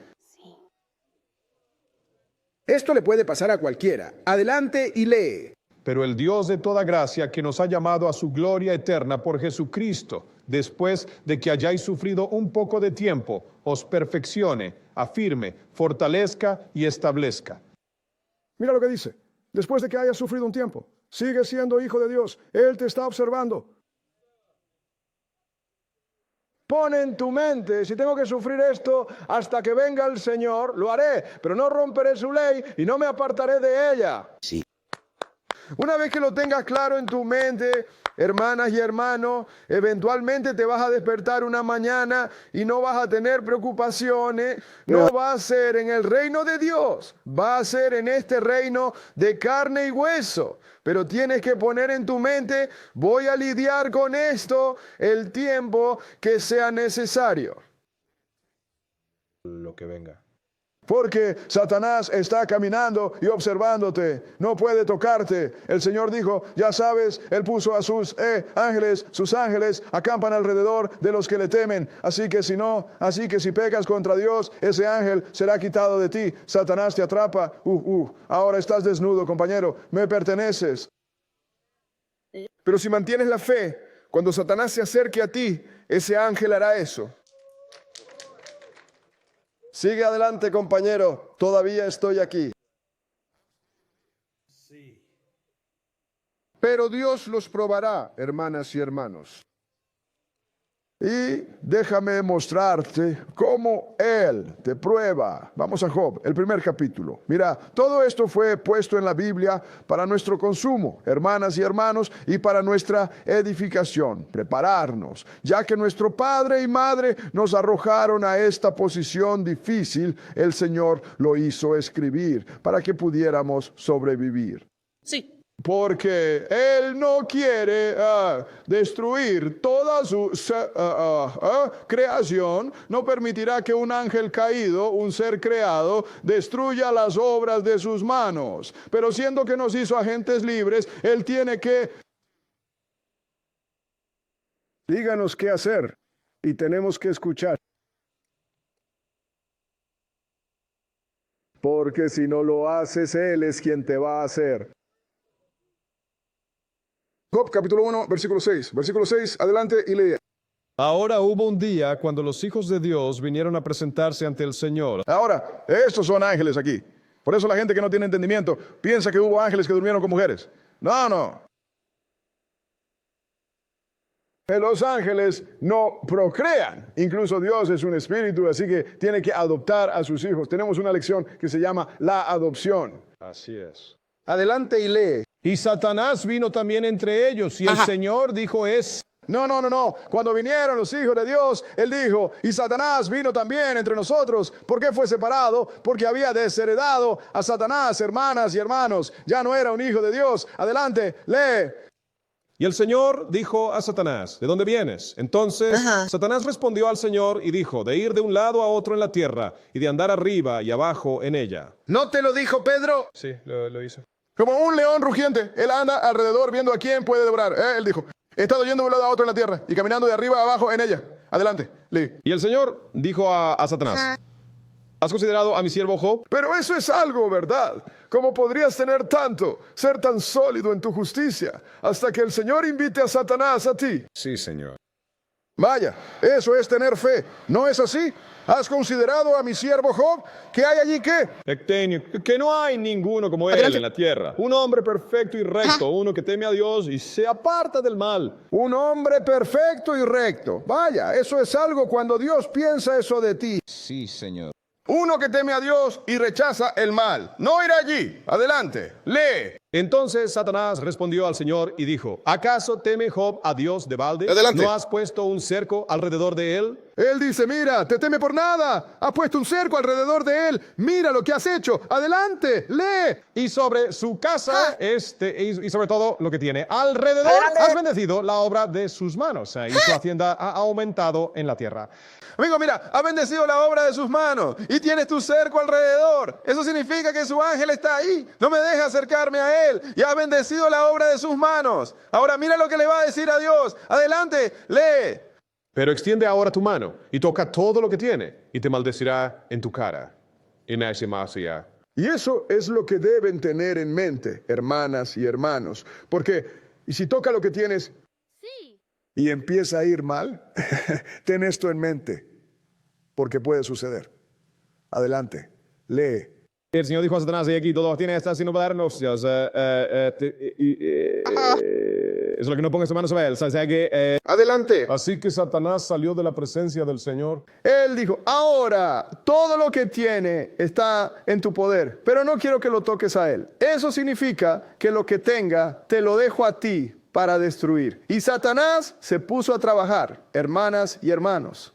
Esto le puede pasar a cualquiera. Adelante y lee. Pero el Dios de toda gracia, que nos ha llamado a su gloria eterna por Jesucristo, después de que hayáis sufrido un poco de tiempo, os perfeccione, afirme, fortalezca y establezca. Mira lo que dice. Después de que hayas sufrido un tiempo, sigue siendo hijo de Dios. Él te está observando. Pon en tu mente, si tengo que sufrir esto hasta que venga el Señor, lo haré, pero no romperé su ley y no me apartaré de ella. Sí. Una vez que lo tengas claro en tu mente, hermanas y hermanos, eventualmente te vas a despertar una mañana y no vas a tener preocupaciones. No va a ser en el reino de Dios, va a ser en este reino de carne y hueso. Pero tienes que poner en tu mente, voy a lidiar con esto el tiempo que sea necesario. Lo que venga. Porque Satanás está caminando y observándote, no puede tocarte. El Señor dijo, ya sabes, Él puso a sus ángeles, sus ángeles acampan alrededor de los que le temen. Así que si pecas contra Dios, ese ángel será quitado de ti. Satanás te atrapa. Ahora estás desnudo, compañero, me perteneces. Pero si mantienes la fe, cuando Satanás se acerque a ti, ese ángel hará eso. Sigue adelante, compañero. Todavía estoy aquí. Pero Dios los probará, hermanas y hermanos. Y déjame mostrarte cómo Él te prueba. Vamos a Job, el primer capítulo. Mira, todo esto fue puesto en la Biblia para nuestro consumo, hermanas y hermanos, y para nuestra edificación, prepararnos, ya que nuestro padre y madre nos arrojaron a esta posición difícil, el Señor lo hizo escribir para que pudiéramos sobrevivir. Sí. Porque Él no quiere destruir toda su creación, no permitirá que un ángel caído, un ser creado, destruya las obras de sus manos. Pero siendo que nos hizo agentes libres, Él tiene que... Díganos qué hacer y tenemos que escuchar. Porque si no lo haces, Él es quien te va a hacer. Job capítulo 1, versículo 6. Versículo 6, adelante y lee. Ahora hubo un día cuando los hijos de Dios vinieron a presentarse ante el Señor. Ahora, estos son ángeles aquí. Por eso la gente que no tiene entendimiento piensa que hubo ángeles que durmieron con mujeres. No. Los ángeles no procrean. Incluso Dios es un espíritu, así que tiene que adoptar a sus hijos. Tenemos una lección que se llama la adopción. Así es. Adelante y lee. Y Satanás vino también entre ellos, y el Señor dijo No. Cuando vinieron los hijos de Dios, Él dijo, y Satanás vino también entre nosotros. ¿Por qué fue separado? Porque había desheredado a Satanás, hermanas y hermanos. Ya no era un hijo de Dios. Adelante, lee. Y el Señor dijo a Satanás, ¿de dónde vienes? Entonces Satanás respondió al Señor y dijo, de ir de un lado a otro en la tierra, y de andar arriba y abajo en ella. ¿No te lo dijo Pedro? Sí, lo hizo. Como un león rugiente, Él anda alrededor viendo a quién puede devorar. Él dijo, he estado yendo de un lado a otro en la tierra y caminando de arriba a abajo en ella. Adelante, lee. Y el Señor dijo a Satanás, ¿has considerado a mi siervo Job? Pero eso es algo, ¿verdad? ¿Cómo podrías tener tanto, ser tan sólido en tu justicia, hasta que el Señor invite a Satanás a ti? Sí, Señor. Vaya, eso es tener fe, ¿no es así? ¿Has considerado a mi siervo Job? ¿Qué hay allí qué? Ectenio, que no hay ninguno como él en la tierra. Un hombre perfecto y recto, uno que teme a Dios y se aparta del mal. Un hombre perfecto y recto. Vaya, eso es algo cuando Dios piensa eso de ti. Sí, Señor. Uno que teme a Dios y rechaza el mal. No irá allí. Adelante, lee. Entonces Satanás respondió al Señor y dijo, ¿acaso teme Job a Dios de balde? Adelante. ¿No has puesto un cerco alrededor de él? Él dice, mira, te teme por nada. Has puesto un cerco alrededor de él. Mira lo que has hecho. Adelante, lee. Y sobre su casa, y sobre todo lo que tiene alrededor, has bendecido la obra de sus manos. Y su hacienda ha aumentado en la tierra. Amigo, mira, ha bendecido la obra de sus manos y tienes tu cerco alrededor. Eso significa que su ángel está ahí. No me deja acercarme a él. Y ha bendecido la obra de sus manos. Ahora mira lo que le va a decir a Dios. Adelante, lee. Pero extiende ahora tu mano y toca todo lo que tiene y te maldecirá en tu cara. Y eso es lo que deben tener en mente, hermanas y hermanos. Porque, y si toca lo que tienes y empieza a ir mal, ten esto en mente, porque puede suceder. Adelante, lee. El Señor dijo a Satanás, y aquí todo tiene estas sino para darnos. Eso es lo que no pongas tu mano sobre él. O sea que, Adelante. Así que Satanás salió de la presencia del Señor. Él dijo, ahora todo lo que tiene está en tu poder, pero no quiero que lo toques a él. Eso significa que lo que tenga te lo dejo a ti para destruir. Y Satanás se puso a trabajar, hermanas y hermanos.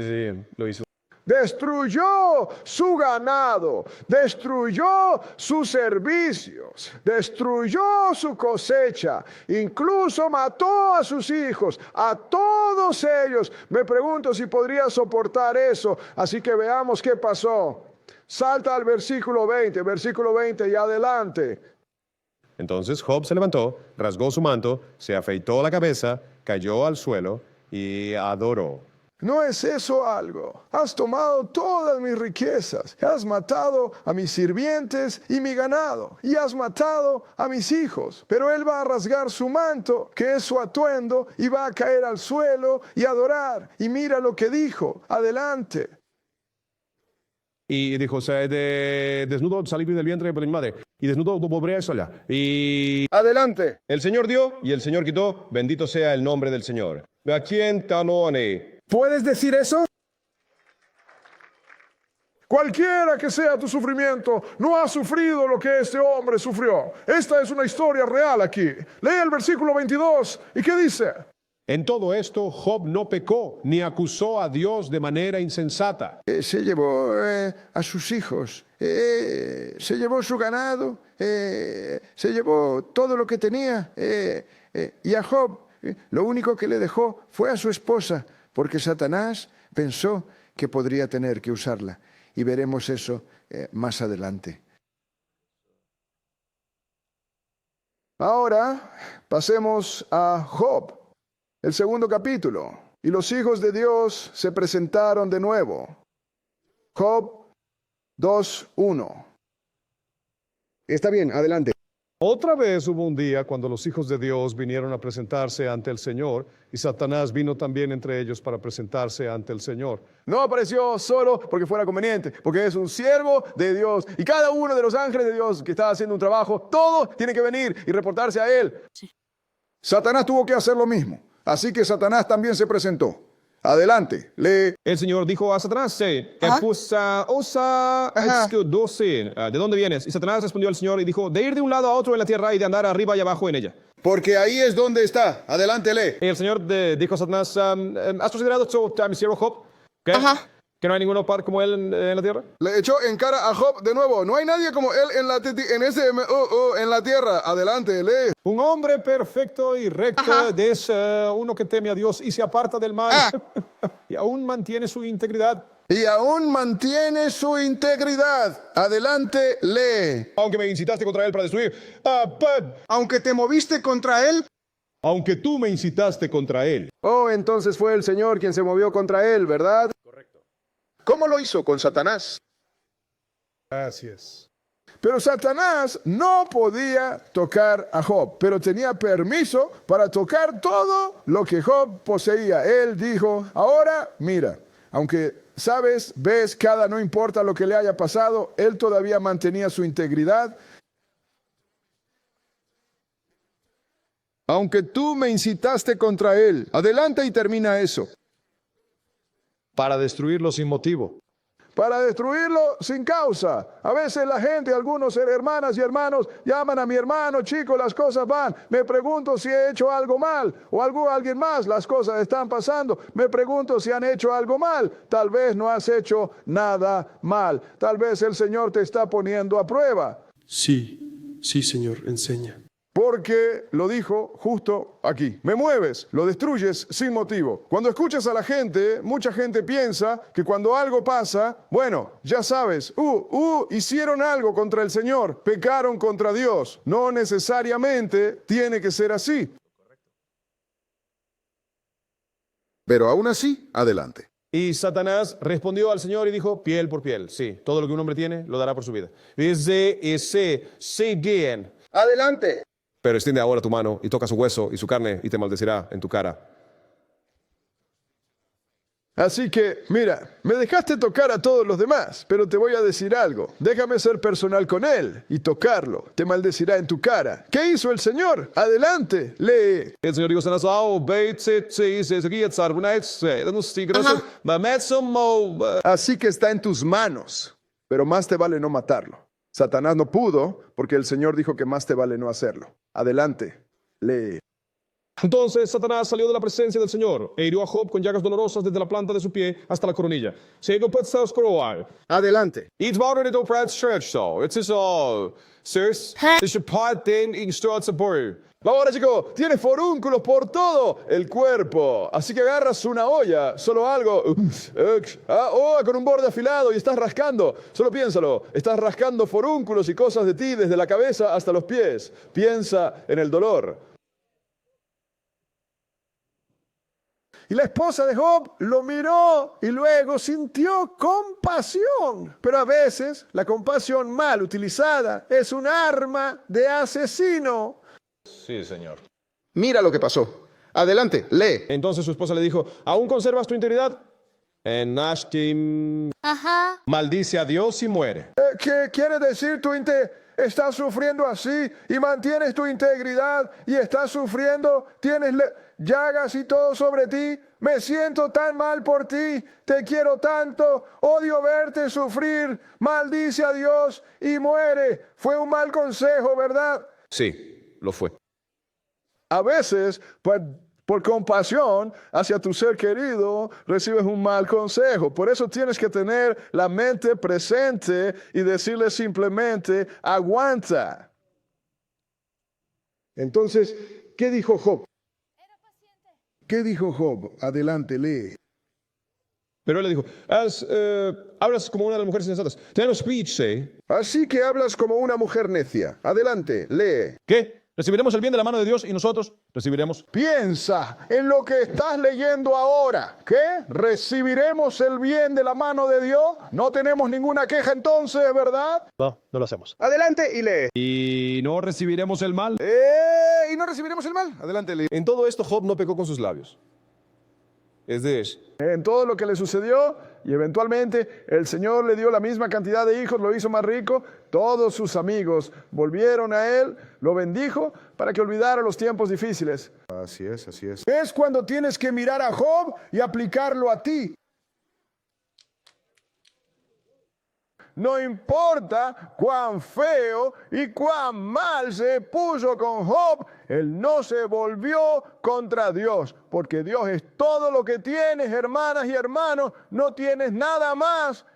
sí, lo hizo. Destruyó su ganado, destruyó sus servicios, destruyó su cosecha, incluso mató a sus hijos, a todos ellos. Me pregunto si podría soportar eso, así que veamos qué pasó. Salta al versículo 20 y adelante. Entonces Job se levantó, rasgó su manto, se afeitó la cabeza, cayó al suelo y adoró. ¿No es eso algo? Has tomado todas mis riquezas, has matado a mis sirvientes y mi ganado, y has matado a mis hijos. Pero él va a rasgar su manto, que es su atuendo, y va a caer al suelo y adorar. Y mira lo que dijo. Adelante. Y dijo, desnudo salí del vientre de mi madre, y desnudo volveré a sola. Y Adelante. el Señor dio, y el Señor quitó, bendito sea el nombre del Señor. ¿A quién tanone? ¿Puedes decir eso? Cualquiera que sea tu sufrimiento, no ha sufrido lo que este hombre sufrió. Esta es una historia real aquí. Lee el versículo 22. ¿Y qué dice? En todo esto, Job no pecó ni acusó a Dios de manera insensata. Se llevó a sus hijos, se llevó su ganado, se llevó todo lo que tenía. Y a Job lo único que le dejó fue a su esposa, porque Satanás pensó que podría tener que usarla. Y veremos eso más adelante. Ahora pasemos a Job, el segundo capítulo. Y los hijos de Dios se presentaron de nuevo. Job 2:1. Está bien, adelante. Otra vez hubo un día cuando los hijos de Dios vinieron a presentarse ante el Señor, y Satanás vino también entre ellos para presentarse ante el Señor. No apareció solo porque fuera conveniente, porque es un siervo de Dios. Y cada uno de los ángeles de Dios que está haciendo un trabajo, todos tienen que venir y reportarse a él. Satanás tuvo que hacer lo mismo. Así que Satanás también se presentó. Adelante, lee. El Señor dijo a Satanás, ¿de dónde vienes? Y Satanás respondió al Señor y dijo, de ir de un lado a otro en la tierra y de andar arriba y abajo en ella. Porque ahí es donde está. Adelante, lee. Y el Señor dijo a Satanás, ¿has considerado esto a mi siervo Job? ¿Que no hay ninguno par como él en la tierra? Le echó en cara a Job de nuevo. No hay nadie como él en la tierra. Adelante, lee. Un hombre perfecto y recto es uno que teme a Dios y se aparta del mal. Y aún mantiene su integridad. Y aún mantiene su integridad. Adelante, lee. Aunque me incitaste contra él para destruir. Aunque te moviste contra él, Aunque tú me incitaste contra él. oh, entonces fue el Señor quien se movió contra él, ¿verdad? ¿Cómo lo hizo con Satanás? Gracias. Pero Satanás no podía tocar a Job, pero tenía permiso para tocar todo lo que Job poseía. Él dijo, ahora mira, aunque ves, no importa lo que le haya pasado, él todavía mantenía su integridad. Aunque tú me incitaste contra él. Adelante y termina eso. Para destruirlo sin motivo. Para destruirlo sin causa. A veces la gente, algunos hermanas y hermanos, llaman a mi hermano, chico, las cosas van. Me pregunto si he hecho algo mal o alguien más, las cosas están pasando. Me pregunto si han hecho algo mal. Tal vez no has hecho nada mal. Tal vez el Señor te está poniendo a prueba. Sí, Señor, enseña. Porque lo dijo justo aquí. Me mueves, lo destruyes sin motivo. Cuando escuchas a la gente, mucha gente piensa que cuando algo pasa, bueno, ya sabes, hicieron algo contra el Señor, pecaron contra Dios. No necesariamente tiene que ser así. Pero aún así, adelante. Y Satanás respondió al Señor y dijo, piel por piel. Sí, todo lo que un hombre tiene, lo dará por su vida. Dice, bien. Adelante. Pero extiende ahora tu mano y toca su hueso y su carne y te maldecirá en tu cara. Así que, mira, me dejaste tocar a todos los demás, pero te voy a decir algo. Déjame ser personal con él y tocarlo. Te maldecirá en tu cara. ¿Qué hizo el Señor? Adelante, lee. Het Señor dijo, Así que está en tus manos, pero más te vale no matarlo. Satanás no pudo porque el Señor dijo que más te vale no hacerlo. Adelante, lee. Entonces Satanás salió de la presencia del Señor e hirió a Job con llagas dolorosas desde la planta de su pie hasta la coronilla. Adelante. Iets waren het op het stretch zo. Het is al... Zus, dus je paard den in straat sabor. Ahora, chicos, tienes forúnculos por todo el cuerpo. Así que agarras una olla, solo algo, con un borde afilado y estás rascando. Solo piénsalo, estás rascando forúnculos y cosas de ti desde la cabeza hasta los pies. Piensa en el dolor. Y la esposa de Job lo miró y luego sintió compasión. Pero a veces la compasión mal utilizada es un arma de asesino. Sí, Señor. Mira lo que pasó. Adelante, lee. Entonces su esposa le dijo, ¿aún conservas tu integridad? En Nashtim maldice a Dios y muere. ¿Qué quiere decir estás sufriendo así y mantienes tu integridad y estás sufriendo, tienes llagas y todo sobre ti? Me siento tan mal por ti, te quiero tanto, odio verte sufrir, maldice a Dios y muere. Fue un mal consejo, ¿verdad? Sí, lo fue. A veces, por compasión hacia tu ser querido, recibes un mal consejo. Por eso tienes que tener la mente presente y decirle simplemente, aguanta. Entonces, ¿qué dijo Job? ¿Qué dijo Job? Adelante, lee. Pero él le dijo, hablas como una de las mujeres sensatas. Ten speech, say. Así que hablas como una mujer necia. Adelante, lee. ¿Qué? ¿Recibiremos el bien de la mano de Dios y nosotros recibiremos? Piensa en lo que estás leyendo ahora. ¿Qué? ¿Recibiremos el bien de la mano de Dios? No tenemos ninguna queja entonces, ¿verdad? No, no lo hacemos. Adelante y lee. ¿Y no recibiremos el mal? ¿Y no recibiremos el mal? Adelante, lee. En todo esto Job no pecó con sus labios. Es decir, En todo lo que le sucedió, y eventualmente el Señor le dio la misma cantidad de hijos, lo hizo más rico, todos sus amigos volvieron a él, lo bendijo para que olvidara los tiempos difíciles. Así es, así es. Es cuando tienes que mirar a Job y aplicarlo a ti. No importa cuán feo y cuán mal se puso con Job, él no se volvió contra Dios, porque Dios es todo lo que tienes, hermanas y hermanos, no tienes nada más.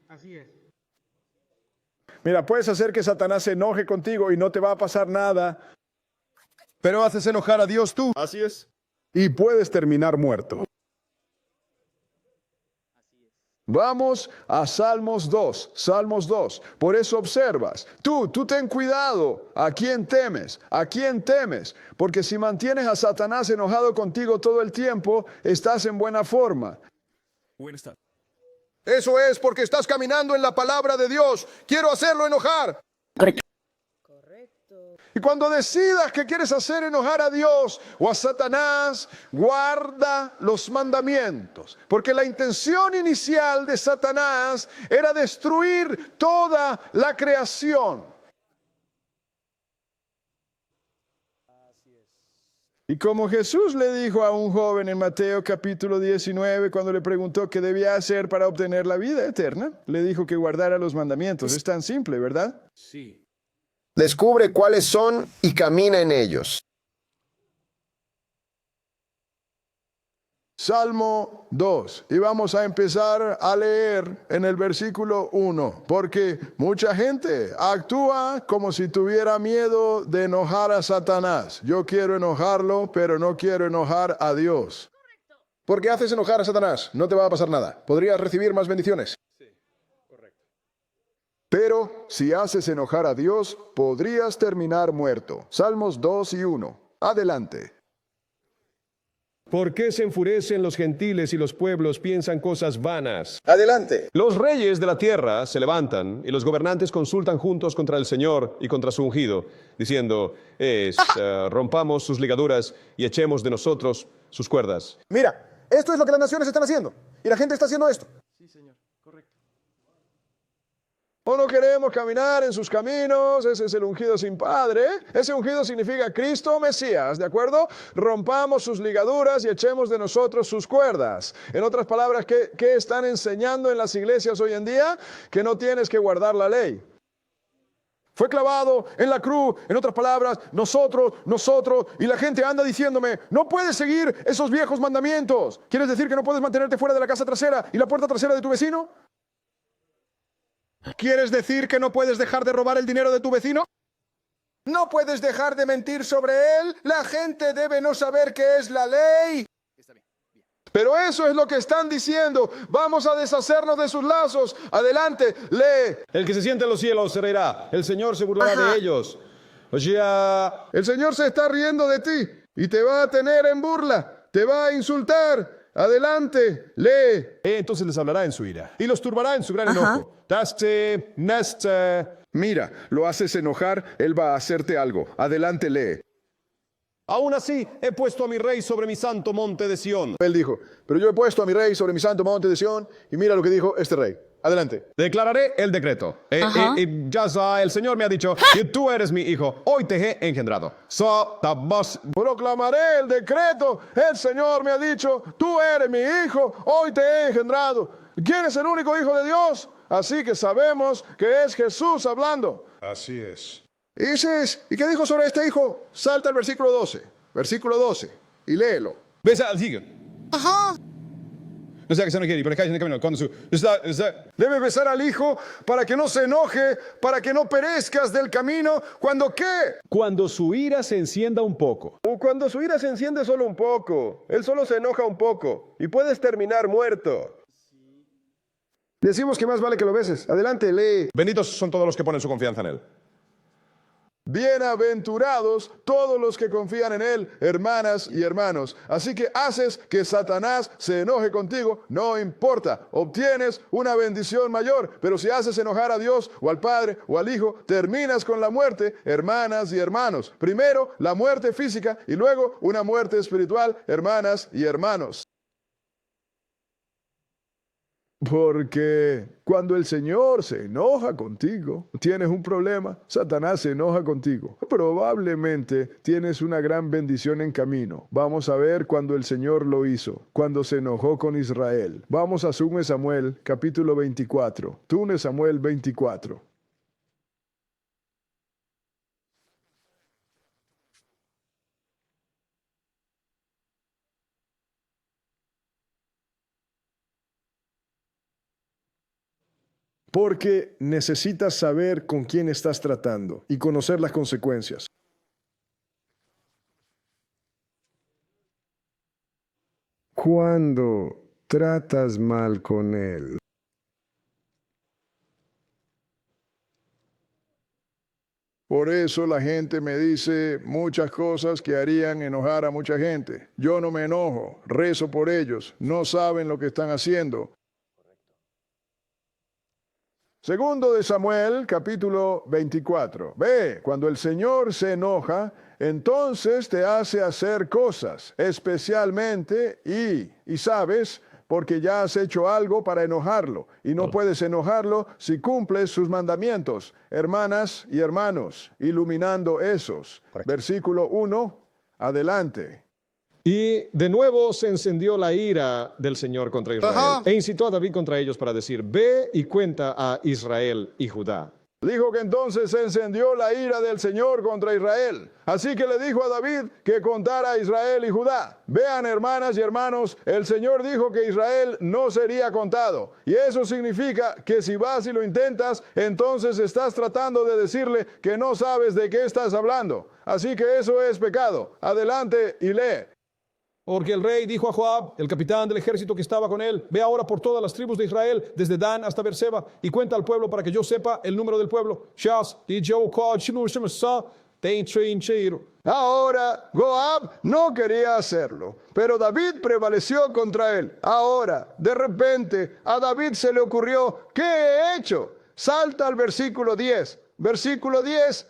Así es. Mira, puedes hacer que Satanás se enoje contigo y no te va a pasar nada, Pero haces enojar a Dios tú. Así es. y puedes terminar muerto. Vamos a Salmos 2, Salmos 2. Por eso observas, tú ten cuidado. ¿A quién temes? ¿A quién temes? Porque si mantienes a Satanás enojado contigo todo el tiempo, estás en buena forma. Eso es porque estás caminando en la palabra de Dios. Quiero hacerlo enojar. Y cuando decidas que quieres hacer enojar a Dios o a Satanás, guarda los mandamientos. Porque la intención inicial de Satanás era destruir toda la creación. Y como Jesús le dijo a un joven en Mateo capítulo 19, cuando le preguntó qué debía hacer para obtener la vida eterna, le dijo que guardara los mandamientos. Es tan simple, ¿verdad? sí. Descubre cuáles son y camina en ellos. Salmo 2. Y vamos a empezar a leer en el versículo 1. Porque mucha gente actúa como si tuviera miedo de enojar a Satanás. Yo quiero enojarlo, pero no quiero enojar a Dios. ¿Por qué haces enojar a Satanás? No te va a pasar nada. Podrías recibir más bendiciones. Pero si haces enojar a Dios, podrías terminar muerto. Salmos 2 y 1. Adelante. ¿Por qué se enfurecen los gentiles y los pueblos piensan cosas vanas? Adelante. Los reyes de la tierra se levantan y los gobernantes consultan juntos contra el Señor y contra su ungido, diciendo, rompamos sus ligaduras y echemos de nosotros sus cuerdas. Mira, esto es lo que las naciones están haciendo. Y la gente está haciendo esto. O no queremos caminar en sus caminos, ese es el ungido sin padre. Ese ungido significa Cristo Mesías, ¿de acuerdo? Rompamos sus ligaduras y echemos de nosotros sus cuerdas. En otras palabras, ¿qué están enseñando en las iglesias hoy en día? Que no tienes que guardar la ley. Fue clavado en la cruz, en otras palabras, nosotros, y la gente anda diciéndome, no puedes seguir esos viejos mandamientos. ¿Quieres decir que no puedes mantenerte fuera de la casa trasera y la puerta trasera de tu vecino? ¿Quieres decir que no puedes dejar de robar el dinero de tu vecino? ¿No puedes dejar de mentir sobre él? La gente debe no saber qué es la ley. Pero eso es lo que están diciendo. Vamos a deshacernos de sus lazos. Adelante, lee. El que se siente en los cielos se reirá. El Señor se burlará de ellos. O sea, el Señor se está riendo de ti y te va a tener en burla. Te va a insultar. Adelante, lee. Entonces les hablará en su ira y los turbará en su gran enojo. Mira, lo haces enojar, él va a hacerte algo. Adelante, lee. Aún así, he puesto a mi rey sobre mi santo monte de Sión. Él dijo, pero yo he puesto a mi rey sobre mi santo monte de Sión. Y mira lo que dijo este rey. Adelante. Declararé el decreto. El Señor me ha dicho que tú eres mi hijo. Hoy te he engendrado. Proclamaré el decreto. El Señor me ha dicho, tú eres mi hijo. Hoy te he engendrado. ¿Quién es el único hijo de Dios? Así que sabemos que es Jesús hablando. Así es. Ese es. ¿Y qué dijo sobre este hijo? Salta al versículo 12. Versículo 12. Y léelo. Ves al sigue. No sea que se no quiere, pero en el camino. Debe besar al hijo para que no se enoje, para que no perezcas del camino. ¿Cuándo qué? Cuando su ira se encienda un poco. O cuando su ira se enciende solo un poco. Él solo se enoja un poco. Y puedes terminar muerto. Decimos que más vale que lo beses. Adelante, lee. Benditos son todos los que ponen su confianza en Él. Bienaventurados todos los que confían en Él, hermanas y hermanos. Así que haces que Satanás se enoje contigo, no importa, obtienes una bendición mayor. Pero si haces enojar a Dios o al Padre o al Hijo, terminas con la muerte, hermanas y hermanos. Primero la muerte física y luego una muerte espiritual, hermanas y hermanos. Porque cuando el Señor se enoja contigo, tienes un problema, Satanás se enoja contigo. Probablemente tienes una gran bendición en camino. Vamos a ver cuando el Señor lo hizo, cuando se enojó con Israel. Vamos a 2 Samuel, capítulo 24. 2 Samuel 24. Porque necesitas saber con quién estás tratando y conocer las consecuencias. Cuando tratas mal con él, por eso la gente me dice muchas cosas que harían enojar a mucha gente. Yo no me enojo, rezo por ellos, no saben lo que están haciendo. Segundo de Samuel, capítulo 24. Ve, cuando el Señor se enoja, entonces te hace hacer cosas, especialmente, y sabes, porque ya has hecho algo para enojarlo, y no puedes enojarlo si cumples sus mandamientos. Hermanas y hermanos, iluminando esos. Versículo 1, adelante. Y de nuevo se encendió la ira del Señor contra Israel. E incitó a David contra ellos para decir, ve y cuenta a Israel y Judá. Dijo que entonces se encendió la ira del Señor contra Israel. Así que le dijo a David que contara a Israel y Judá. Vean, hermanas y hermanos, el Señor dijo que Israel no sería contado. Y eso significa que si vas y lo intentas, entonces estás tratando de decirle que no sabes de qué estás hablando. Así que eso es pecado. Adelante y lee. Porque el rey dijo a Joab, el capitán del ejército que estaba con él, ve ahora por todas las tribus de Israel, desde Dan hasta Beerseba, y cuenta al pueblo para que yo sepa el número del pueblo. Ahora Joab no quería hacerlo, pero David prevaleció contra él. Ahora, de repente, a David se le ocurrió, ¿qué he hecho? Salta al versículo 10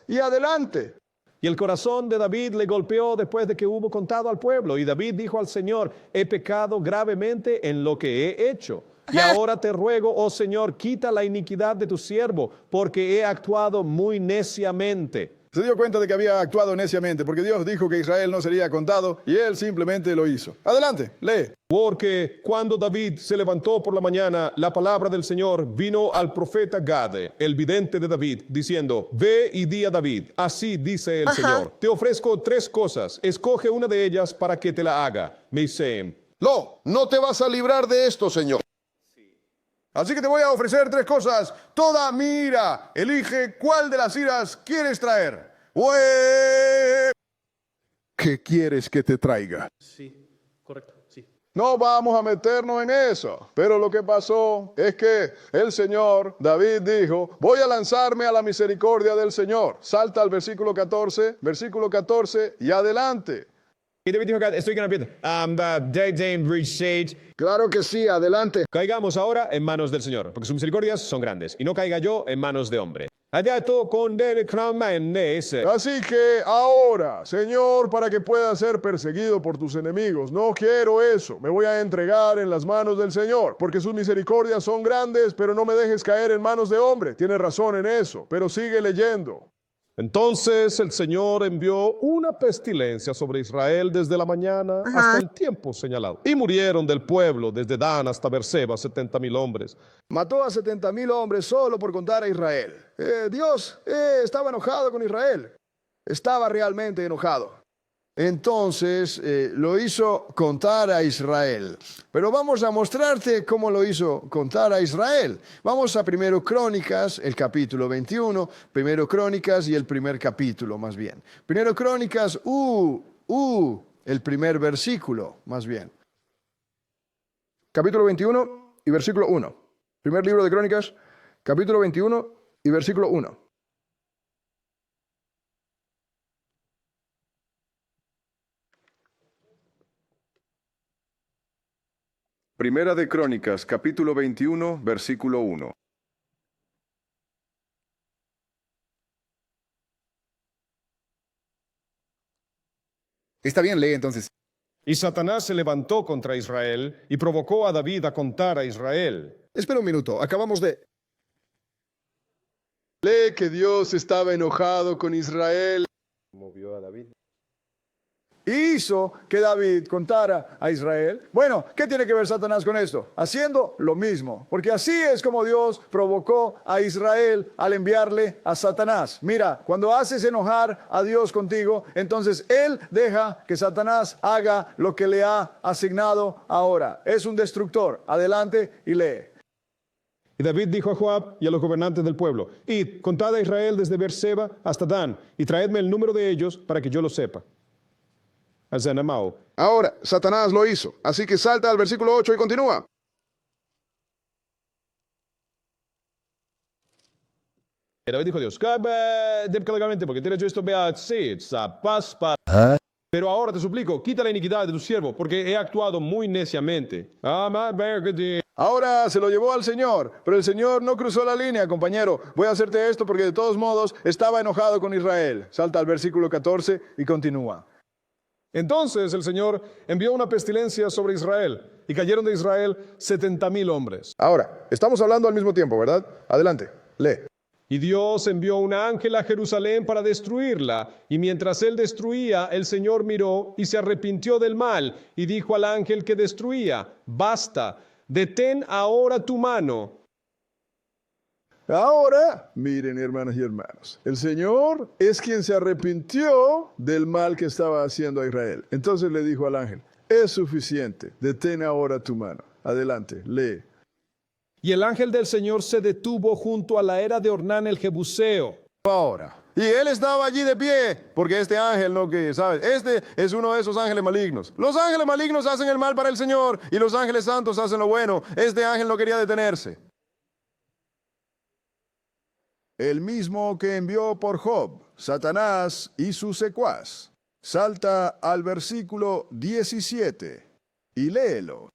y adelante. Y el corazón de David le golpeó después de que hubo contado al pueblo. Y David dijo al Señor, he pecado gravemente en lo que he hecho. Y ahora te ruego, oh Señor, quita la iniquidad de tu siervo, porque he actuado muy neciamente. Se dio cuenta de que había actuado neciamente, porque Dios dijo que Israel no sería contado, y él simplemente lo hizo. Adelante, lee. Porque cuando David se levantó por la mañana, la palabra del Señor vino al profeta Gade, el vidente de David, diciendo, ve y di a David, así dice el Señor, te ofrezco 3 cosas, escoge una de ellas para que te la haga. Meisem. No te vas a librar de esto, Señor. Así que te voy a ofrecer 3 cosas. Toda mi ira. Elige cuál de las iras quieres traer. ¿Qué quieres que te traiga? Sí, correcto, sí. No vamos a meternos en eso. Pero lo que pasó es que el Señor, David dijo, voy a lanzarme a la misericordia del Señor. Salta al versículo 14 y adelante. Y David dijo, estoy ganando. Claro que sí, adelante. Caigamos ahora en manos del Señor, porque sus misericordias son grandes, y no caiga yo en manos de hombre. Así que ahora, Señor, para que puedas ser perseguido por tus enemigos, no quiero eso. Me voy a entregar en las manos del Señor, porque sus misericordias son grandes, pero no me dejes caer en manos de hombre. Tienes razón en eso, pero sigue leyendo. Entonces el Señor envió una pestilencia sobre Israel desde la mañana hasta el tiempo señalado. Y murieron del pueblo desde Dan hasta Berseba 70,000 hombres. Mató a 70,000 hombres solo por contar a Israel. Dios estaba enojado con Israel. Estaba realmente enojado. Entonces lo hizo contar a Israel. Pero vamos a mostrarte cómo lo hizo contar a Israel. Vamos a 1 Crónicas, el capítulo 21. 1 Crónicas y el primer capítulo, más bien. 1 Crónicas, el primer versículo, más bien. Capítulo 21 y versículo 1. Primer libro de Crónicas, capítulo 21 y versículo 1. Primera de Crónicas, capítulo 21, versículo 1. Está bien, lee entonces. Y Satanás se levantó contra Israel y provocó a David a contar a Israel. Espera un minuto, acabamos de... Lee que Dios estaba enojado con Israel. Movió a David. Hizo que David contara a Israel. Bueno, ¿qué tiene que ver Satanás con esto? Haciendo lo mismo, porque así es como Dios provocó a Israel al enviarle a Satanás. Mira, cuando haces enojar a Dios contigo, entonces Él deja que Satanás haga lo que le ha asignado ahora. Es un destructor. Adelante y lee. Y David dijo a Joab y a los gobernantes del pueblo, id, contad a Israel desde Berseba hasta Dan, y traedme el número de ellos para que yo lo sepa. Ahora, Satanás lo hizo, así que salta al versículo 8 y continúa. Y David dijo a Dios, porque tienes yo esto, Pero ahora te suplico, quita la iniquidad de tu siervo, porque he actuado muy neciamente. Ahora se lo llevó al Señor, pero el Señor no cruzó la línea, compañero. Voy a hacerte esto porque de todos modos estaba enojado con Israel. Salta al versículo 14 y continúa. Entonces el Señor envió una pestilencia sobre Israel, y cayeron de Israel 70,000 hombres. Ahora, estamos hablando al mismo tiempo, ¿verdad? Adelante, lee. Y Dios envió un ángel a Jerusalén para destruirla, y mientras él destruía, el Señor miró y se arrepintió del mal, y dijo al ángel que destruía, basta, detén ahora tu mano. Ahora, miren, hermanas y hermanos, el Señor es quien se arrepintió del mal que estaba haciendo a Israel. Entonces le dijo al ángel, es suficiente, detén ahora tu mano. Adelante, lee. Y el ángel del Señor se detuvo junto a la era de Ornán el Jebuseo. Ahora, y él estaba allí de pie, porque este ángel, no que sabes, este es uno de esos ángeles malignos. Los ángeles malignos hacen el mal para el Señor, y los ángeles santos hacen lo bueno. Este ángel no quería detenerse. El mismo que envió por Job, Satanás y su secuaz. Salta al versículo 17 y léelo.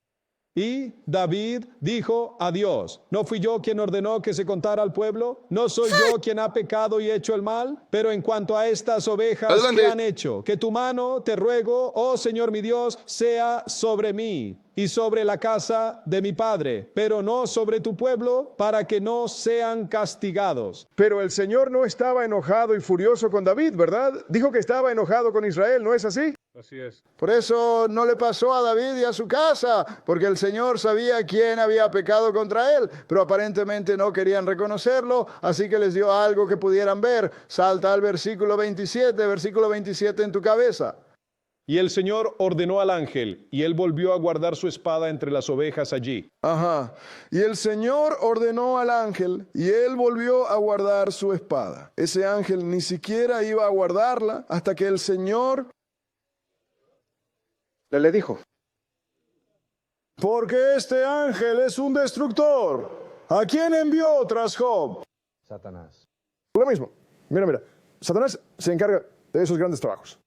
Y David dijo a Dios, ¿no fui yo quien ordenó que se contara al pueblo? ¿No soy yo quien ha pecado y hecho el mal? Pero en cuanto a estas ovejas, Adelante. ¿qué han hecho? Que tu mano, te ruego, oh Señor mi Dios, sea sobre mí y sobre la casa de mi padre, pero no sobre tu pueblo, para que no sean castigados. Pero el Señor no estaba enojado y furioso con David, ¿verdad? Dijo que estaba enojado con Israel, ¿no es así? Así es. Por eso no le pasó a David y a su casa, porque el Señor sabía quién había pecado contra él, pero aparentemente no querían reconocerlo, así que les dio algo que pudieran ver. Salta al versículo 27 en tu cabeza. Y el Señor ordenó al ángel, y él volvió a guardar su espada entre las ovejas allí. Ajá. Y el Señor ordenó al ángel y él volvió a guardar su espada. Ese ángel ni siquiera iba a guardarla hasta que el Señor le dijo: Porque este ángel es un destructor. ¿A quién envió tras Job? Satanás. Lo mismo. Mira. Satanás se encarga de esos grandes trabajos.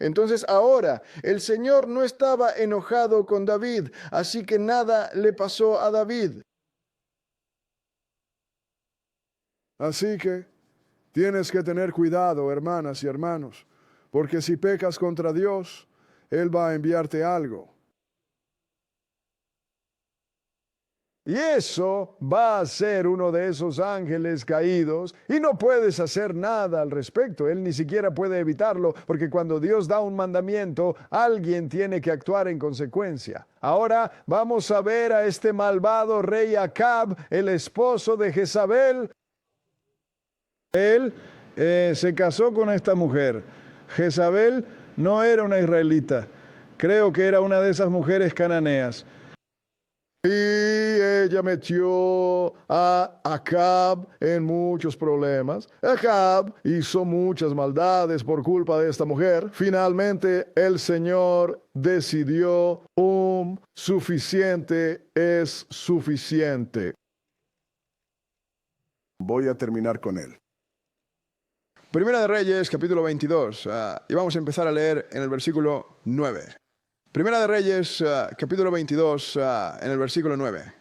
Entonces ahora el Señor no estaba enojado con David, así que nada le pasó a David. Así que tienes que tener cuidado, hermanas y hermanos, porque si pecas contra Dios, Él va a enviarte algo. Y eso va a ser uno de esos ángeles caídos y no puedes hacer nada al respecto. Él ni siquiera puede evitarlo porque cuando Dios da un mandamiento, alguien tiene que actuar en consecuencia. Ahora vamos a ver a este malvado rey Acab, el esposo de Jezabel. Él se casó con esta mujer. Jezabel no era una israelita. Creo que era una de esas mujeres cananeas. Y ella metió a Acab en muchos problemas. Acab hizo muchas maldades por culpa de esta mujer. Finalmente el Señor decidió, suficiente es suficiente. Voy a terminar con él. Primera de Reyes, capítulo 22. Y vamos a empezar a leer en el versículo 9. Primera de Reyes, capítulo 22, en el versículo 9.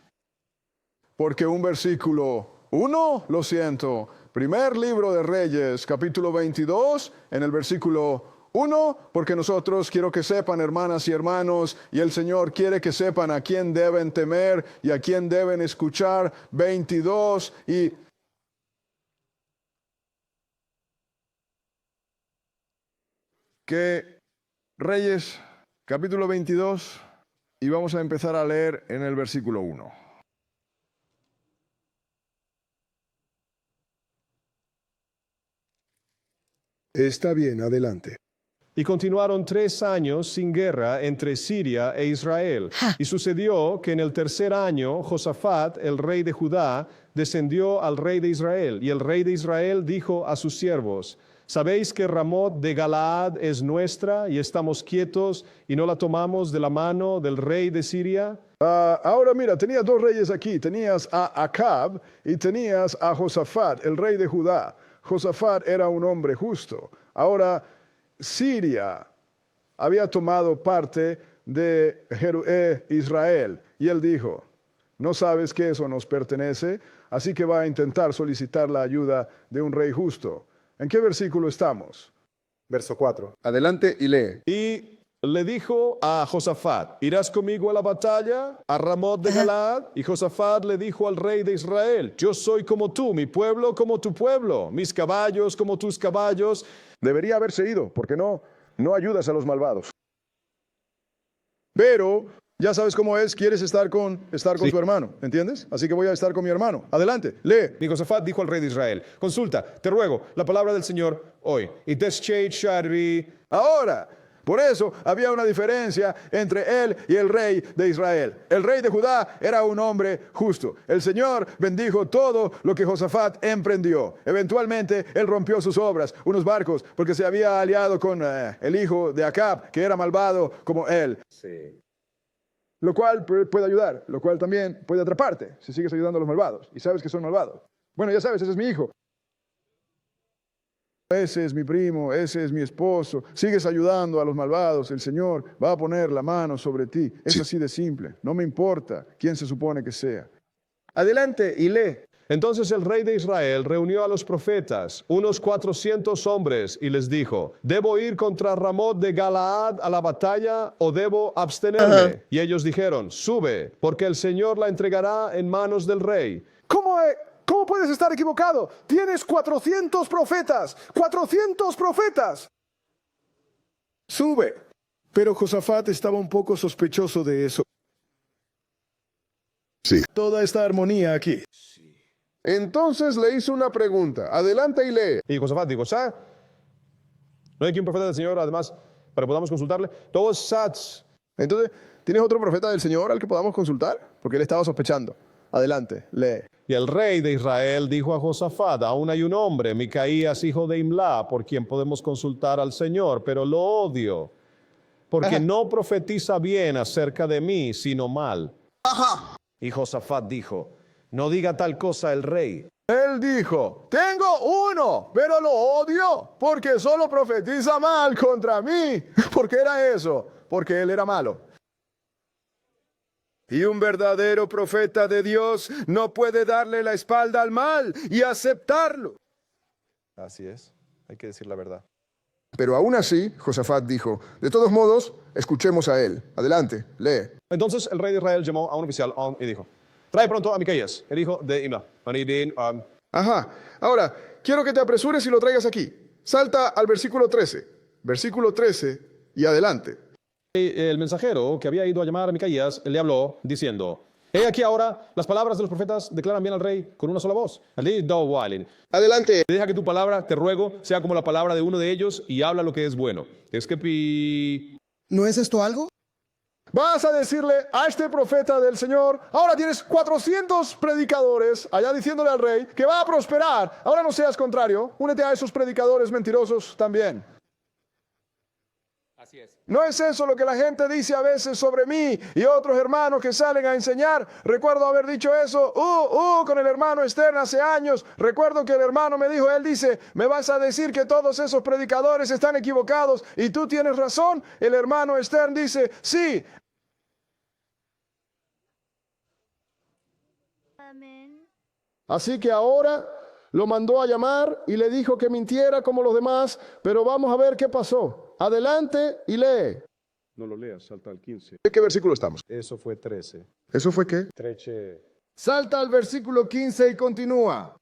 Porque un versículo 1, lo siento. Primer libro de Reyes, capítulo 22, en el versículo 1, porque nosotros quiero que sepan, hermanas y hermanos, y el Señor quiere que sepan a quién deben temer y a quién deben escuchar. 22 y... que Reyes, capítulo 22, y vamos a empezar a leer en el versículo 1. Está bien, adelante. Y continuaron 3 años sin guerra entre Siria e Israel. Y sucedió que en el tercer año, Josafat, el rey de Judá, descendió al rey de Israel. Y el rey de Israel dijo a sus siervos: ¿sabéis que Ramot de Galaad es nuestra y estamos quietos y no la tomamos de la mano del rey de Siria? Ahora mira, tenías 2 reyes aquí. Tenías a Acab y tenías a Josafat, el rey de Judá. Josafat era un hombre justo. Ahora, Siria había tomado parte de Israel. Y él dijo: ¿no sabes que eso nos pertenece? Así que va a intentar solicitar la ayuda de un rey justo. ¿En qué versículo estamos? Verso 4. Adelante y lee. Y le dijo a Josafat: ¿irás conmigo a la batalla, a Ramot de Galaad? Y Josafat le dijo al rey de Israel: yo soy como tú, mi pueblo como tu pueblo, mis caballos como tus caballos. Debería haberse ido, porque no ayudas a los malvados. Pero ya sabes cómo es, quieres estar con tu hermano, ¿entiendes? Así que voy a estar con mi hermano. Adelante, lee. Y Josafat dijo al rey de Israel: consulta, te ruego, la palabra del Señor hoy. Y Ahora, por eso había una diferencia entre él y el rey de Israel. El rey de Judá era un hombre justo. El Señor bendijo todo lo que Josafat emprendió. Eventualmente, él rompió sus obras, unos barcos, porque se había aliado con el hijo de Acab, que era malvado como él. Sí. Lo cual puede ayudar, lo cual también puede atraparte si sigues ayudando a los malvados y sabes que son malvados. Bueno, ya sabes, ese es mi hijo. ese es mi primo, ese es mi esposo, sigues ayudando a los malvados, el Señor va a poner la mano sobre ti. Es así de simple, no me importa quién se supone que sea. Adelante y lee. Entonces el rey de Israel reunió a los profetas, unos 400 hombres, y les dijo, ¿debo ir contra Ramot de Galaad a la batalla o debo abstenerme? Y ellos dijeron, sube, porque el Señor la entregará en manos del rey. ¿Cómo puedes estar equivocado? Tienes 400 profetas. ¡400 profetas! Sube. Pero Josafat estaba un poco sospechoso de eso. Sí. Toda esta armonía aquí. Entonces le hizo una pregunta. Adelante y lee. Y Josafat dijo, ¿no hay aquí un profeta del Señor, además, para que podamos consultarle? Todos Sats. Entonces, ¿tienes otro profeta del Señor al que podamos consultar? Porque él estaba sospechando. Adelante, lee. Y el rey de Israel dijo a Josafat, aún hay un hombre, Micaías, hijo de Imlá, por quien podemos consultar al Señor, pero lo odio, porque no profetiza bien acerca de mí, sino mal. Y Josafat dijo, no diga tal cosa el rey. Él dijo, tengo uno, pero lo odio, porque solo profetiza mal contra mí. ¿Por qué era eso? Porque él era malo. Y un verdadero profeta de Dios no puede darle la espalda al mal y aceptarlo. Así es, hay que decir la verdad. Pero aún así, Josafat dijo, de todos modos, escuchemos a él. Adelante, lee. Entonces el rey de Israel llamó a un oficial y dijo, trae pronto a Micaías, el hijo de Imlá. Ajá. Ahora, quiero que te apresures y lo traigas aquí. Salta al versículo 13. Versículo 13 y adelante. El mensajero que había ido a llamar a Micaías le habló diciendo, he aquí ahora las palabras de los profetas declaran bien al rey con una sola voz. Adelante. Deja que tu palabra, te ruego, sea como la palabra de uno de ellos y habla lo que es bueno. Es que ¿No es esto algo? Vas a decirle a este profeta del Señor, ahora tienes 400 predicadores allá diciéndole al rey que va a prosperar. Ahora no seas contrario, únete a esos predicadores mentirosos también. Así es. ¿No es eso lo que la gente dice a veces sobre mí y otros hermanos que salen a enseñar? Recuerdo haber dicho eso, con el hermano Stern hace años. Recuerdo que el hermano me dijo, él dice, ¿me vas a decir que todos esos predicadores están equivocados y tú tienes razón? El hermano Stern dice, sí. Amén. Así que ahora lo mandó a llamar y le dijo que mintiera como los demás, pero vamos a ver qué pasó. Adelante y lee. No lo leas, salta al 15. ¿De qué versículo estamos? Eso fue 13. ¿Eso fue qué? 13. Salta al versículo 15 y continúa.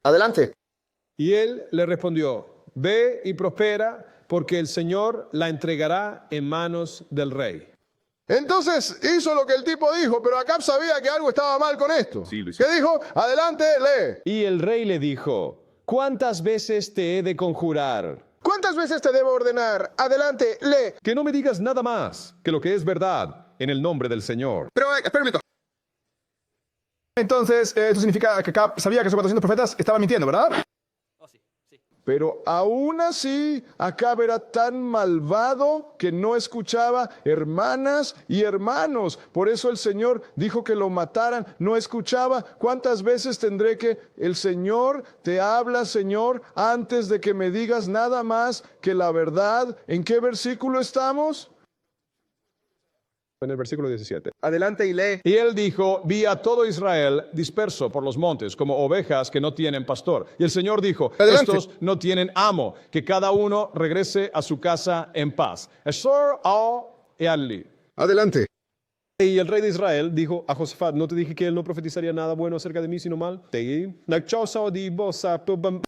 Adelante. Y él le respondió, ve y prospera, porque el Señor la entregará en manos del rey. Entonces hizo lo que el tipo dijo, pero Acab sabía que algo estaba mal con esto. Sí, lo hizo. ¿Qué dijo? Adelante, lee. Y el rey le dijo, ¿cuántas veces te he de conjurar? ¿Cuántas veces te debo ordenar? Adelante, lee. Que no me digas nada más que lo que es verdad en el nombre del Señor. Pero, espérame. Entonces, esto significa que Acab sabía que esos 400 profetas estaban mintiendo, ¿verdad? Oh, sí, sí. Pero aún así, Acab era tan malvado que no escuchaba hermanas y hermanos. Por eso el Señor dijo que lo mataran. No escuchaba. ¿Cuántas veces tendré que el Señor te habla, Señor, antes de que me digas nada más que la verdad? ¿En qué versículo estamos? En el versículo 17. Adelante y lee. Y él dijo, vi a todo Israel disperso por los montes, como ovejas que no tienen pastor. Y el Señor dijo, Adelante. estos no tienen amo, que cada uno regrese a su casa en paz. Adelante. Y el rey de Israel dijo a Josafat, ¿no te dije que él no profetizaría nada bueno acerca de mí, sino mal?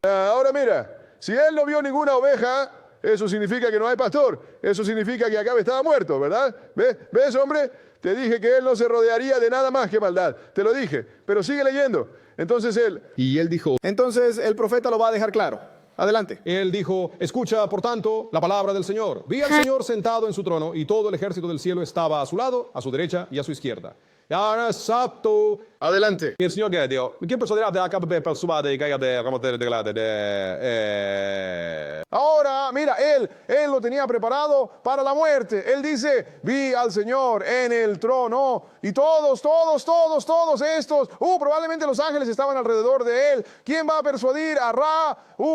Ahora mira, si él no vio ninguna oveja, eso significa que no hay pastor. Eso significa que Acab estaba muerto, ¿verdad? ¿Ves, hombre? Te dije que él no se rodearía de nada más que maldad. Te lo dije, pero sigue leyendo. Entonces Y él dijo, Entonces, el profeta lo va a dejar claro. Adelante. él dijo, escucha, por tanto, la palabra del Señor. Vi al Señor sentado en su trono y todo el ejército del cielo estaba a su lado, a su derecha y a su izquierda. adelante. Il Signore Dio, chi persuaderà da capo per subare che de Ahora, mira, he Él lo tenía preparado para la muerte. Él dice, vi al Señor en el trono y todos estos, probablemente los ángeles estaban alrededor de él. ¿Quién va a persuadir a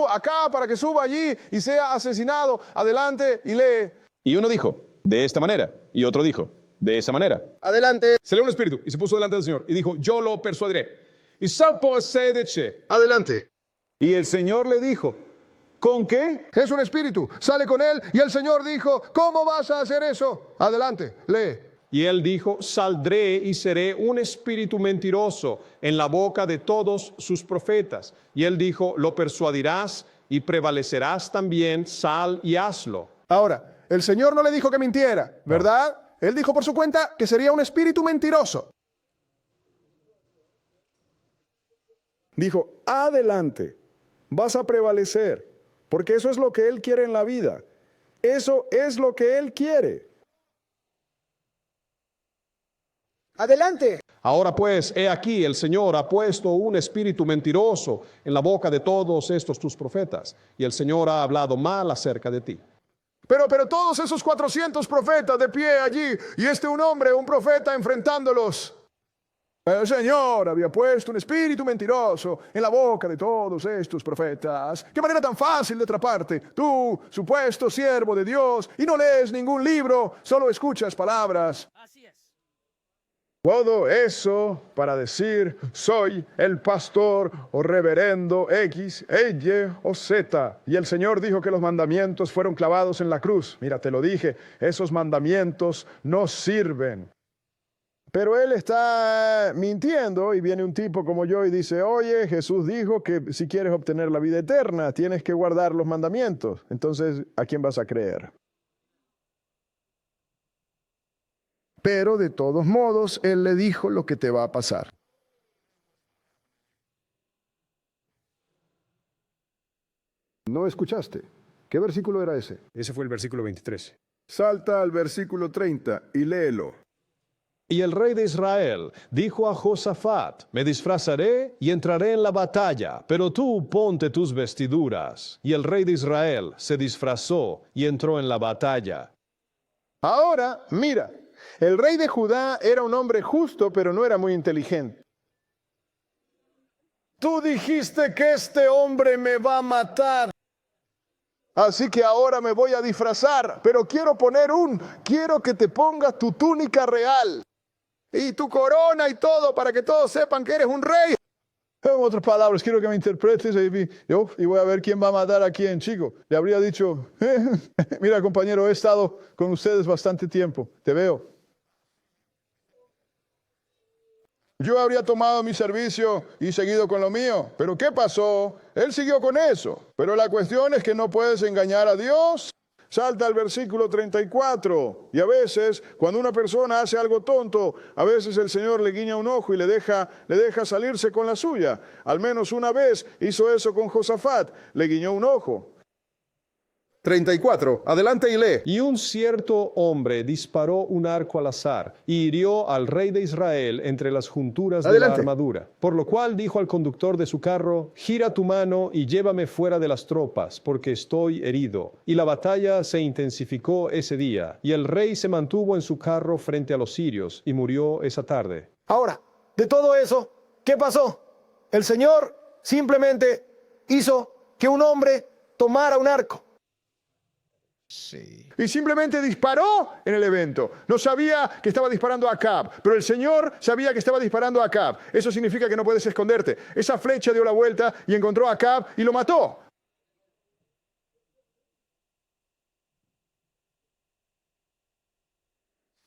acá para que suba allí y sea asesinado? Adelante y lee. Y uno dijo, de esta manera. Y otro dijo, de esa manera. Adelante. Se le dio un espíritu y se puso delante del Señor y dijo, yo lo persuadiré. Y Sampo se deche. Adelante. Y el Señor le dijo, ¿con qué? Es un espíritu. Sale con él y el Señor dijo, ¿cómo vas a hacer eso? Adelante, lee. Y él dijo, saldré y seré un espíritu mentiroso en la boca de todos sus profetas. Y él dijo, lo persuadirás y prevalecerás también, sal y hazlo. Ahora, el Señor no le dijo que mintiera, ¿verdad? Él dijo por su cuenta que sería un espíritu mentiroso. Dijo, adelante, vas a prevalecer, porque eso es lo que Él quiere en la vida. Eso es lo que Él quiere. Adelante. Ahora pues, he aquí, el Señor ha puesto un espíritu mentiroso en la boca de todos estos tus profetas, y el Señor ha hablado mal acerca de ti. Pero todos esos 400 profetas de pie allí, y un profeta enfrentándolos. El Señor había puesto un espíritu mentiroso en la boca de todos estos profetas. Qué manera tan fácil de atraparte. Tú, supuesto siervo de Dios, y no lees ningún libro, solo escuchas palabras. Así es. Todo eso para decir, soy el pastor o reverendo X, Y o Z. Y el Señor dijo que los mandamientos fueron clavados en la cruz. Mira, te lo dije, esos mandamientos no sirven. Pero él está mintiendo y viene un tipo como yo y dice, oye, Jesús dijo que si quieres obtener la vida eterna, tienes que guardar los mandamientos. Entonces, ¿a quién vas a creer? Pero de todos modos, Él le dijo lo que te va a pasar. ¿No escuchaste? ¿Qué versículo era ese? Ese fue el versículo 23. Salta al versículo 30 y léelo. Y el rey de Israel dijo a Josafat, me disfrazaré y entraré en la batalla, pero tú ponte tus vestiduras. Y el rey de Israel se disfrazó y entró en la batalla. Ahora, mira, el rey de Judá era un hombre justo, pero no era muy inteligente. Tú dijiste que este hombre me va a matar. Así que ahora me voy a disfrazar, pero quiero que te pongas tu túnica real. Y tu corona y todo, para que todos sepan que eres un rey. En otras palabras, quiero que me interpretes y voy a ver quién va a matar a quién, chico. Le habría dicho, mira compañero, he estado con ustedes bastante tiempo, te veo. Yo habría tomado mi servicio y seguido con lo mío. Pero ¿qué pasó? Él siguió con eso. Pero la cuestión es que no puedes engañar a Dios. Salta al versículo 34. Y a veces, cuando una persona hace algo tonto, a veces el Señor le guiña un ojo y le deja salirse con la suya. Al menos una vez hizo eso con Josafat. Le guiñó un ojo. 34. Adelante y lee. Y un cierto hombre disparó un arco al azar y hirió al rey de Israel entre las junturas de la armadura. Por lo cual dijo al conductor de su carro, gira tu mano y llévame fuera de las tropas, porque estoy herido. Y la batalla se intensificó ese día, y el rey se mantuvo en su carro frente a los sirios y murió esa tarde. Ahora, de todo eso, ¿qué pasó? El Señor simplemente hizo que un hombre tomara un arco. Sí. Y simplemente disparó en el evento. No sabía que estaba disparando a Acab, pero el Señor sabía que estaba disparando a Acab. Eso significa que no puedes esconderte. Esa flecha dio la vuelta y encontró a Acab y lo mató.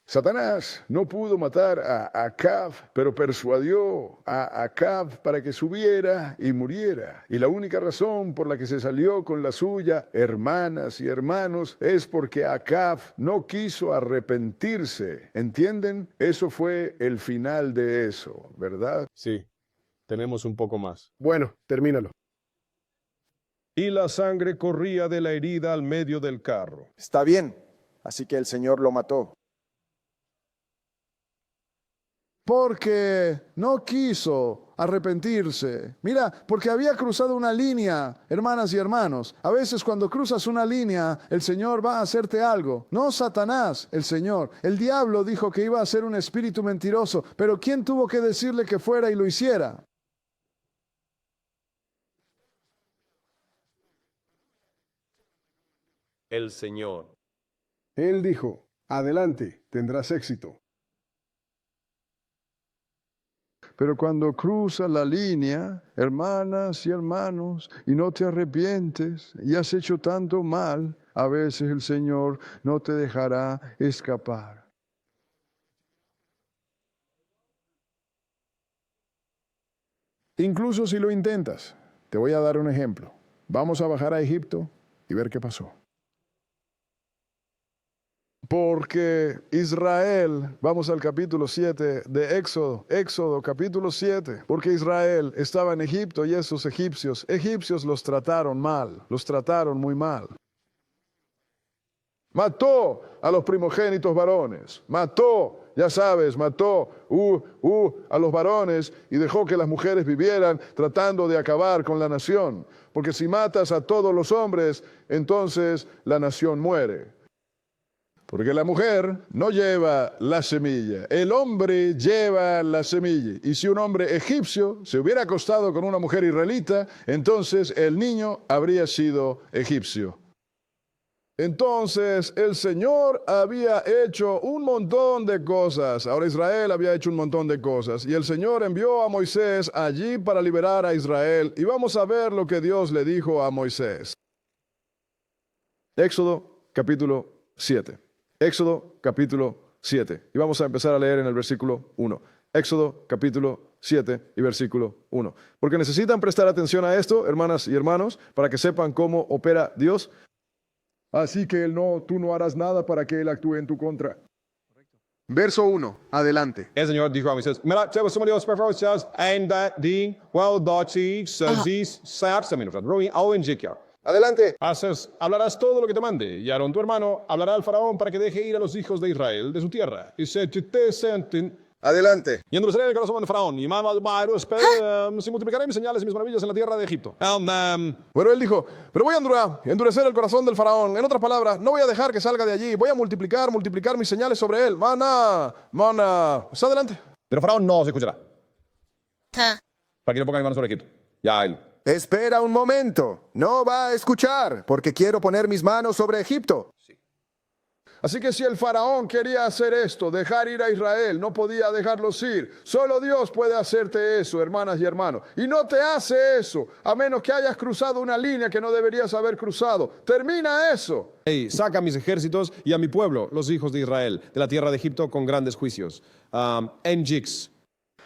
Satanás no pudo matar a Acab, pero persuadió a Acab para que subiera y muriera. Y la única razón por la que se salió con la suya, hermanas y hermanos, es porque Acab no quiso arrepentirse. ¿Entienden? Eso fue el final de eso, ¿verdad? Sí, tenemos un poco más. Bueno, termínalo. Y la sangre corría de la herida al medio del carro. Está bien, así que el Señor lo mató. Porque no quiso arrepentirse. Mira, porque había cruzado una línea, hermanas y hermanos. A veces cuando cruzas una línea, el Señor va a hacerte algo. No Satanás, el Señor. El diablo dijo que iba a ser un espíritu mentiroso, pero ¿quién tuvo que decirle que fuera y lo hiciera? El Señor. Él dijo, adelante, tendrás éxito. Pero cuando cruzas la línea, hermanas y hermanos, y no te arrepientes, y has hecho tanto mal, a veces el Señor no te dejará escapar. Incluso si lo intentas, te voy a dar un ejemplo. Vamos a bajar a Egipto y ver qué pasó. Porque Israel, vamos al capítulo 7 de Éxodo capítulo 7, porque Israel estaba en Egipto y esos egipcios los trataron mal, los trataron muy mal. Mató a los primogénitos varones, mató, ya sabes, mató a los varones y dejó que las mujeres vivieran tratando de acabar con la nación. Porque si matas a todos los hombres, entonces la nación muere. Porque la mujer no lleva la semilla, el hombre lleva la semilla. Y si un hombre egipcio se hubiera acostado con una mujer israelita, entonces el niño habría sido egipcio. Entonces el Señor había hecho un montón de cosas. Ahora Israel había hecho un montón de cosas. Y el Señor envió a Moisés allí para liberar a Israel. Y vamos a ver lo que Dios le dijo a Moisés. Éxodo capítulo 7. Éxodo capítulo 7. Y vamos a empezar a leer en el versículo 1. Éxodo capítulo 7 y versículo 1. Porque necesitan prestar atención a esto, hermanas y hermanos, para que sepan cómo opera Dios. Así que tú no harás nada para que Él actúe en tu contra. Verso 1, adelante. El Señor dijo a Moisés, mira, Adelante. hablarás todo lo que te mande, y Aarón tu hermano hablará al faraón para que deje ir a los hijos de Israel de su tierra. Adelante. Y endureceré el corazón de faraón, y se multiplicaré mis señales y mis maravillas en la tierra de Egipto. Bueno, él dijo, pero voy a endurecer el corazón del faraón. En otras palabras, no voy a dejar que salga de allí. Voy a multiplicar mis señales sobre él. Mana. Está adelante. Pero faraón no se escuchará. Para que no ponga mi mano sobre Egipto. Ya él. Espera un momento, no va a escuchar, porque quiero poner mis manos sobre Egipto. Así que si el faraón quería hacer esto, dejar ir a Israel, no podía dejarlos ir. Solo Dios puede hacerte eso, hermanas y hermanos. Y no te hace eso, a menos que hayas cruzado una línea que no deberías haber cruzado. Termina eso. Hey, saca a mis ejércitos y a mi pueblo, los hijos de Israel, de la tierra de Egipto con grandes juicios. Enjix.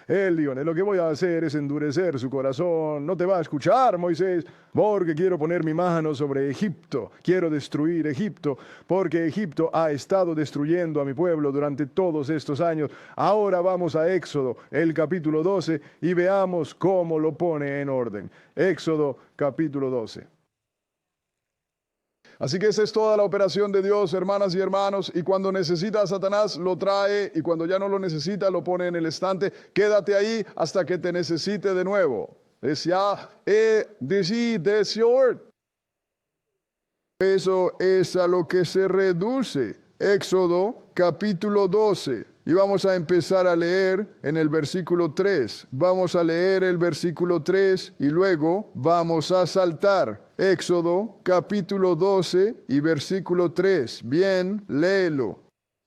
Él dijo, lo que voy a hacer es endurecer su corazón. No te va a escuchar, Moisés, porque quiero poner mi mano sobre Egipto. Quiero destruir Egipto, porque Egipto ha estado destruyendo a mi pueblo durante todos estos años. Ahora vamos a Éxodo, el capítulo 12, y veamos cómo lo pone en orden. Éxodo, capítulo 12. Así que esa es toda la operación de Dios, hermanas y hermanos, y cuando necesita a Satanás lo trae, y cuando ya no lo necesita lo pone en el estante. Quédate ahí hasta que te necesite de nuevo. Eso es a lo que se reduce Éxodo capítulo 12. Y vamos a empezar a leer en el versículo 3. Vamos a leer el versículo 3 y luego vamos a saltar. Éxodo capítulo 12 y versículo 3. Bien, léelo.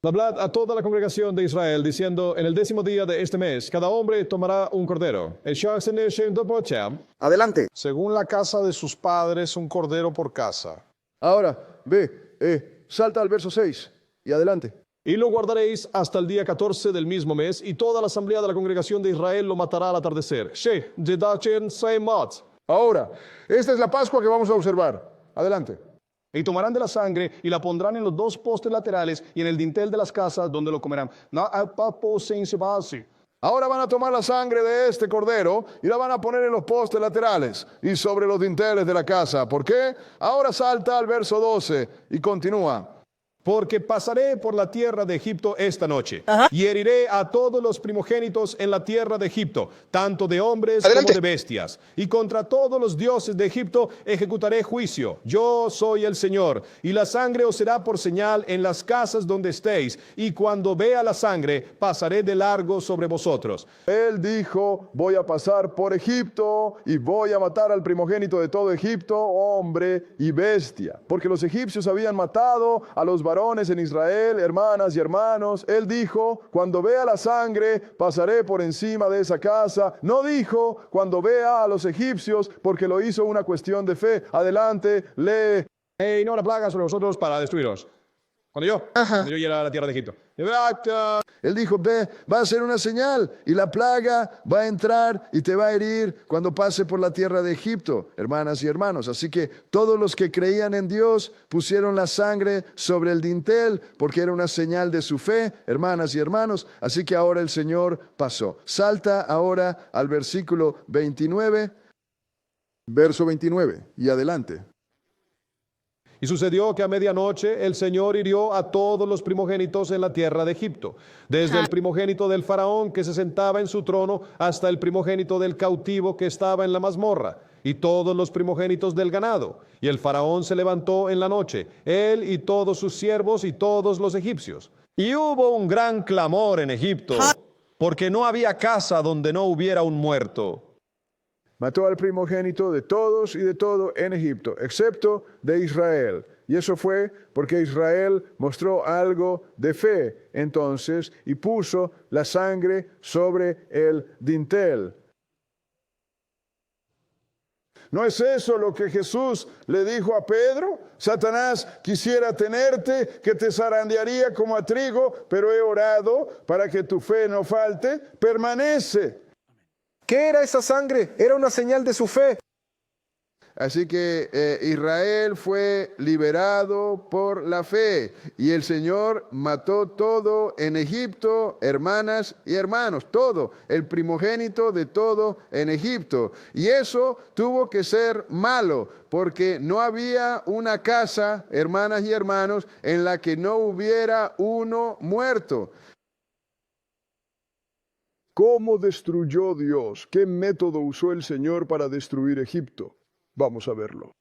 Hablad a toda la congregación de Israel, diciendo, en el 10º día de este mes, cada hombre tomará un cordero. Adelante. Según la casa de sus padres, un cordero por casa. Ahora, salta al verso 6 y adelante. Y lo guardaréis hasta el día 14 del mismo mes, y toda la asamblea de la congregación de Israel lo matará al atardecer. Ahora, esta es la Pascua que vamos a observar. Adelante. Y tomarán de la sangre y la pondrán en los 2 postes laterales y en el dintel de las casas donde lo comerán. Ahora van a tomar la sangre de este cordero y la van a poner en los postes laterales y sobre los dinteles de la casa. ¿Por qué? Ahora salta al verso 12 y continúa. porque pasaré por la tierra de Egipto esta noche, y heriré a todos los primogénitos en la tierra de Egipto, tanto de hombres como de bestias, y contra todos los dioses de Egipto ejecutaré juicio. Yo soy el Señor, y la sangre os será por señal en las casas donde estéis, y cuando vea la sangre, pasaré de largo sobre vosotros. Él dijo, voy a pasar por Egipto y voy a matar al primogénito de todo Egipto, hombre y bestia. Porque los egipcios habían matado a los varones en Israel, hermanas y hermanos. Él dijo, cuando vea la sangre, pasaré por encima de esa casa. No dijo, cuando vea a los egipcios, porque lo hizo una cuestión de fe. Adelante, lee. Y no la plaga sobre vosotros para destruiros. Cuando yo llegue a la tierra de Egipto. Él dijo, ve, va a ser una señal y la plaga va a entrar y te va a herir cuando pase por la tierra de Egipto, hermanas y hermanos. Así que todos los que creían en Dios pusieron la sangre sobre el dintel porque era una señal de su fe, hermanas y hermanos. Así que ahora el Señor pasó. Salta ahora al versículo 29. Verso 29 y adelante. Y sucedió que a medianoche el Señor hirió a todos los primogénitos en la tierra de Egipto, desde el primogénito del faraón que se sentaba en su trono hasta el primogénito del cautivo que estaba en la mazmorra, y todos los primogénitos del ganado. Y el faraón se levantó en la noche, él y todos sus siervos y todos los egipcios. Y hubo un gran clamor en Egipto, porque no había casa donde no hubiera un muerto. Mató al primogénito de todos y de todo en Egipto, excepto de Israel. Y eso fue porque Israel mostró algo de fe entonces y puso la sangre sobre el dintel. ¿No es eso lo que Jesús le dijo a Pedro? Satanás quisiera tenerte, que te zarandearía como a trigo, pero he orado para que tu fe no falte. Permanece. ¿Qué era esa sangre? Era una señal de su fe. Así que Israel fue liberado por la fe y el Señor mató todo en Egipto, hermanas y hermanos, todo, el primogénito de todo en Egipto. Y eso tuvo que ser malo porque no había una casa, hermanas y hermanos, en la que no hubiera uno muerto. ¿Cómo destruyó Dios? ¿Qué método usó el Señor para destruir Egipto? Vamos a verlo.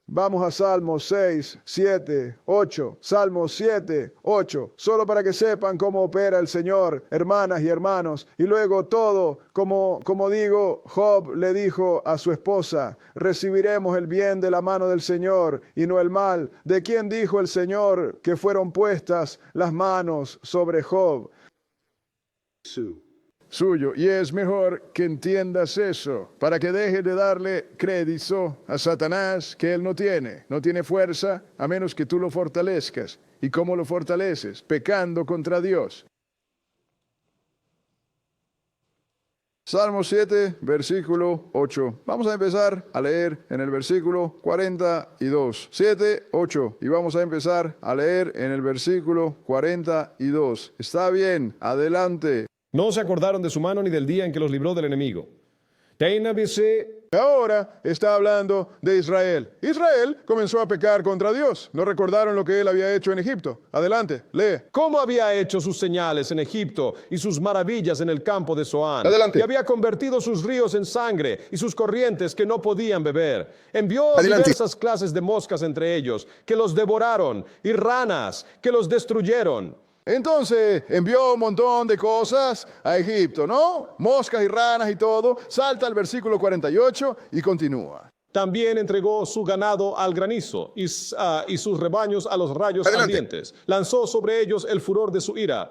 Vamos a Salmos 6, 7, 8. Salmos 7, 8. Solo para que sepan cómo opera el Señor, hermanas y hermanos. Y luego todo, como digo, Job le dijo a su esposa, recibiremos el bien de la mano del Señor y no el mal. ¿De quién dijo el Señor que fueron puestas las manos sobre Job? Suyo. Y es mejor que entiendas eso, para que dejes de darle crédito a Satanás que él no tiene fuerza a menos que tú lo fortalezcas. ¿Y cómo lo fortaleces? Pecando contra Dios. Salmo 7, versículo 8. Vamos a empezar a leer en el versículo 42. 7, 8. Y vamos a empezar a leer en el versículo 42. Está bien, adelante. No se acordaron de su mano ni del día en que los libró del enemigo. Ahora está hablando de Israel. Israel comenzó a pecar contra Dios. No recordaron lo que él había hecho en Egipto. Adelante, lee. ¿Cómo había hecho sus señales en Egipto y sus maravillas en el campo de Zoán? Adelante. Y había convertido sus ríos en sangre y sus corrientes que no podían beber. Envió diversas clases de moscas entre ellos, que los devoraron, y ranas, que los destruyeron. Entonces envió un montón de cosas a Egipto, ¿no? Moscas y ranas y todo. Salta al versículo 48 y continúa. También entregó su ganado al granizo y sus rebaños a los rayos ardientes. Lanzó sobre ellos el furor de su ira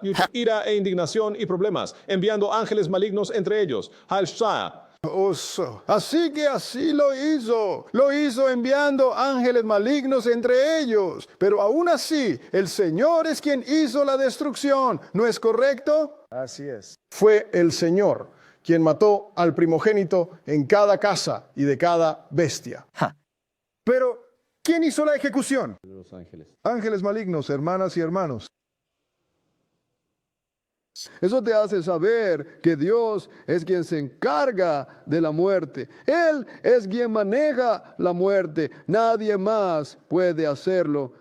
e indignación y problemas, enviando ángeles malignos entre ellos. Así que así lo hizo enviando ángeles malignos entre ellos, pero aún así el Señor es quien hizo la destrucción, ¿no es correcto? Así es. Fue el Señor quien mató al primogénito en cada casa y de cada bestia. Pero, ¿quién hizo la ejecución? Los ángeles. Ángeles malignos, hermanas y hermanos. Eso te hace saber que Dios es quien se encarga de la muerte. Él es quien maneja la muerte. Nadie más puede hacerlo.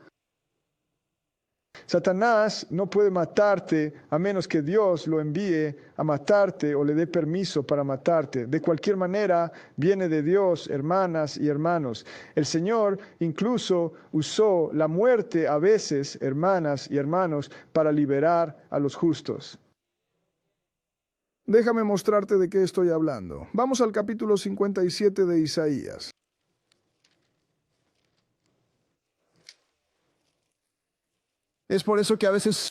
Satanás no puede matarte a menos que Dios lo envíe a matarte o le dé permiso para matarte. De cualquier manera, viene de Dios, hermanas y hermanos. El Señor incluso usó la muerte a veces, hermanas y hermanos, para liberar a los justos. Déjame mostrarte de qué estoy hablando. Vamos al capítulo 57 de Isaías. Es por eso que a veces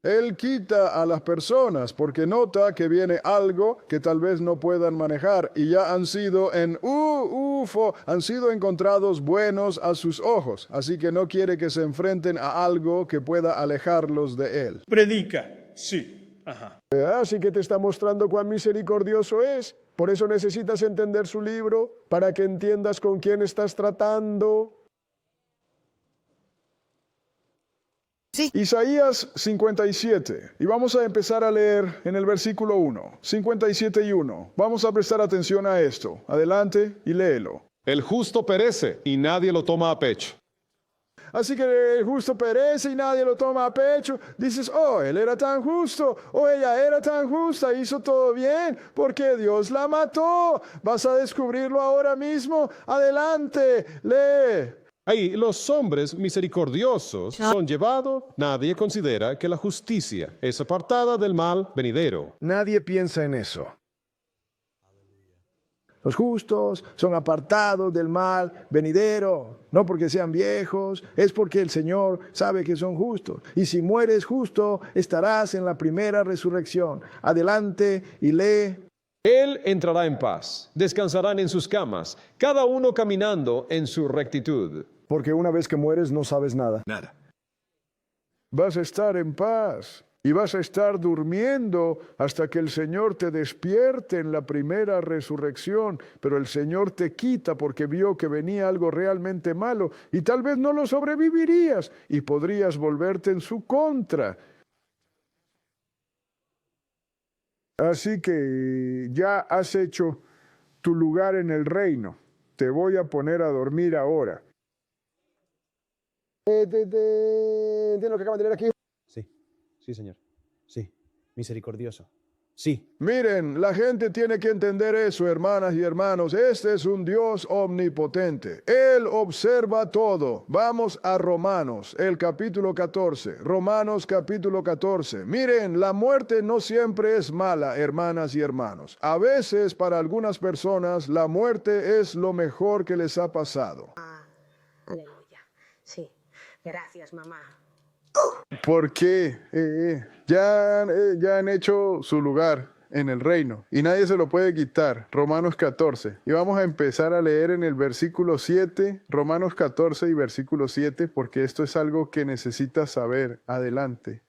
Él quita a las personas porque nota que viene algo que tal vez no puedan manejar y ya han sido han sido encontrados buenos a sus ojos. Así que no quiere que se enfrenten a algo que pueda alejarlos de Él. Predica, sí. Ajá. Así que te está mostrando cuán misericordioso es. Por eso necesitas entender su libro, para que entiendas con quién estás tratando. Sí. Isaías 57, y vamos a empezar a leer en el versículo 1, 57 y 1. Vamos a prestar atención a esto. Adelante y léelo. El justo perece y nadie lo toma a pecho. Así que el justo perece y nadie lo toma a pecho. Dices, oh, él era tan justo, o ella era tan justa, hizo todo bien, porque Dios la mató. Vas a descubrirlo ahora mismo. Adelante, lee. Ahí los hombres misericordiosos son llevados. Nadie considera que la justicia es apartada del mal venidero. Nadie piensa en eso. Los justos son apartados del mal venidero, no porque sean viejos, es porque el Señor sabe que son justos. Y si mueres justo, estarás en la primera resurrección. Adelante y lee. Él entrará en paz, descansarán en sus camas, cada uno caminando en su rectitud. Porque una vez que mueres no sabes nada. Nada. Vas a estar en paz y vas a estar durmiendo hasta que el Señor te despierte en la primera resurrección. Pero el Señor te quita porque vio que venía algo realmente malo y tal vez no lo sobrevivirías y podrías volverte en su contra. Así que ya has hecho tu lugar en el reino. Te voy a poner a dormir ahora. ¿Entiendes lo que acaban de leer aquí? Sí, Señor. Sí, misericordioso. Sí. Miren, la gente tiene que entender eso, hermanas y hermanos. Este es un Dios omnipotente. Él observa todo. Vamos a Romanos, el capítulo 14. Romanos capítulo 14. Miren, la muerte no siempre es mala, hermanas y hermanos. A veces, para algunas personas, la muerte es lo mejor que les ha pasado. Aleluya. Sí. Gracias, mamá. Porque ya han hecho su lugar en el reino y nadie se lo puede quitar. Romanos 14. Y vamos a empezar a leer en el versículo 7, Romanos 14 y versículo 7, porque esto es algo que necesitas saber. Adelante.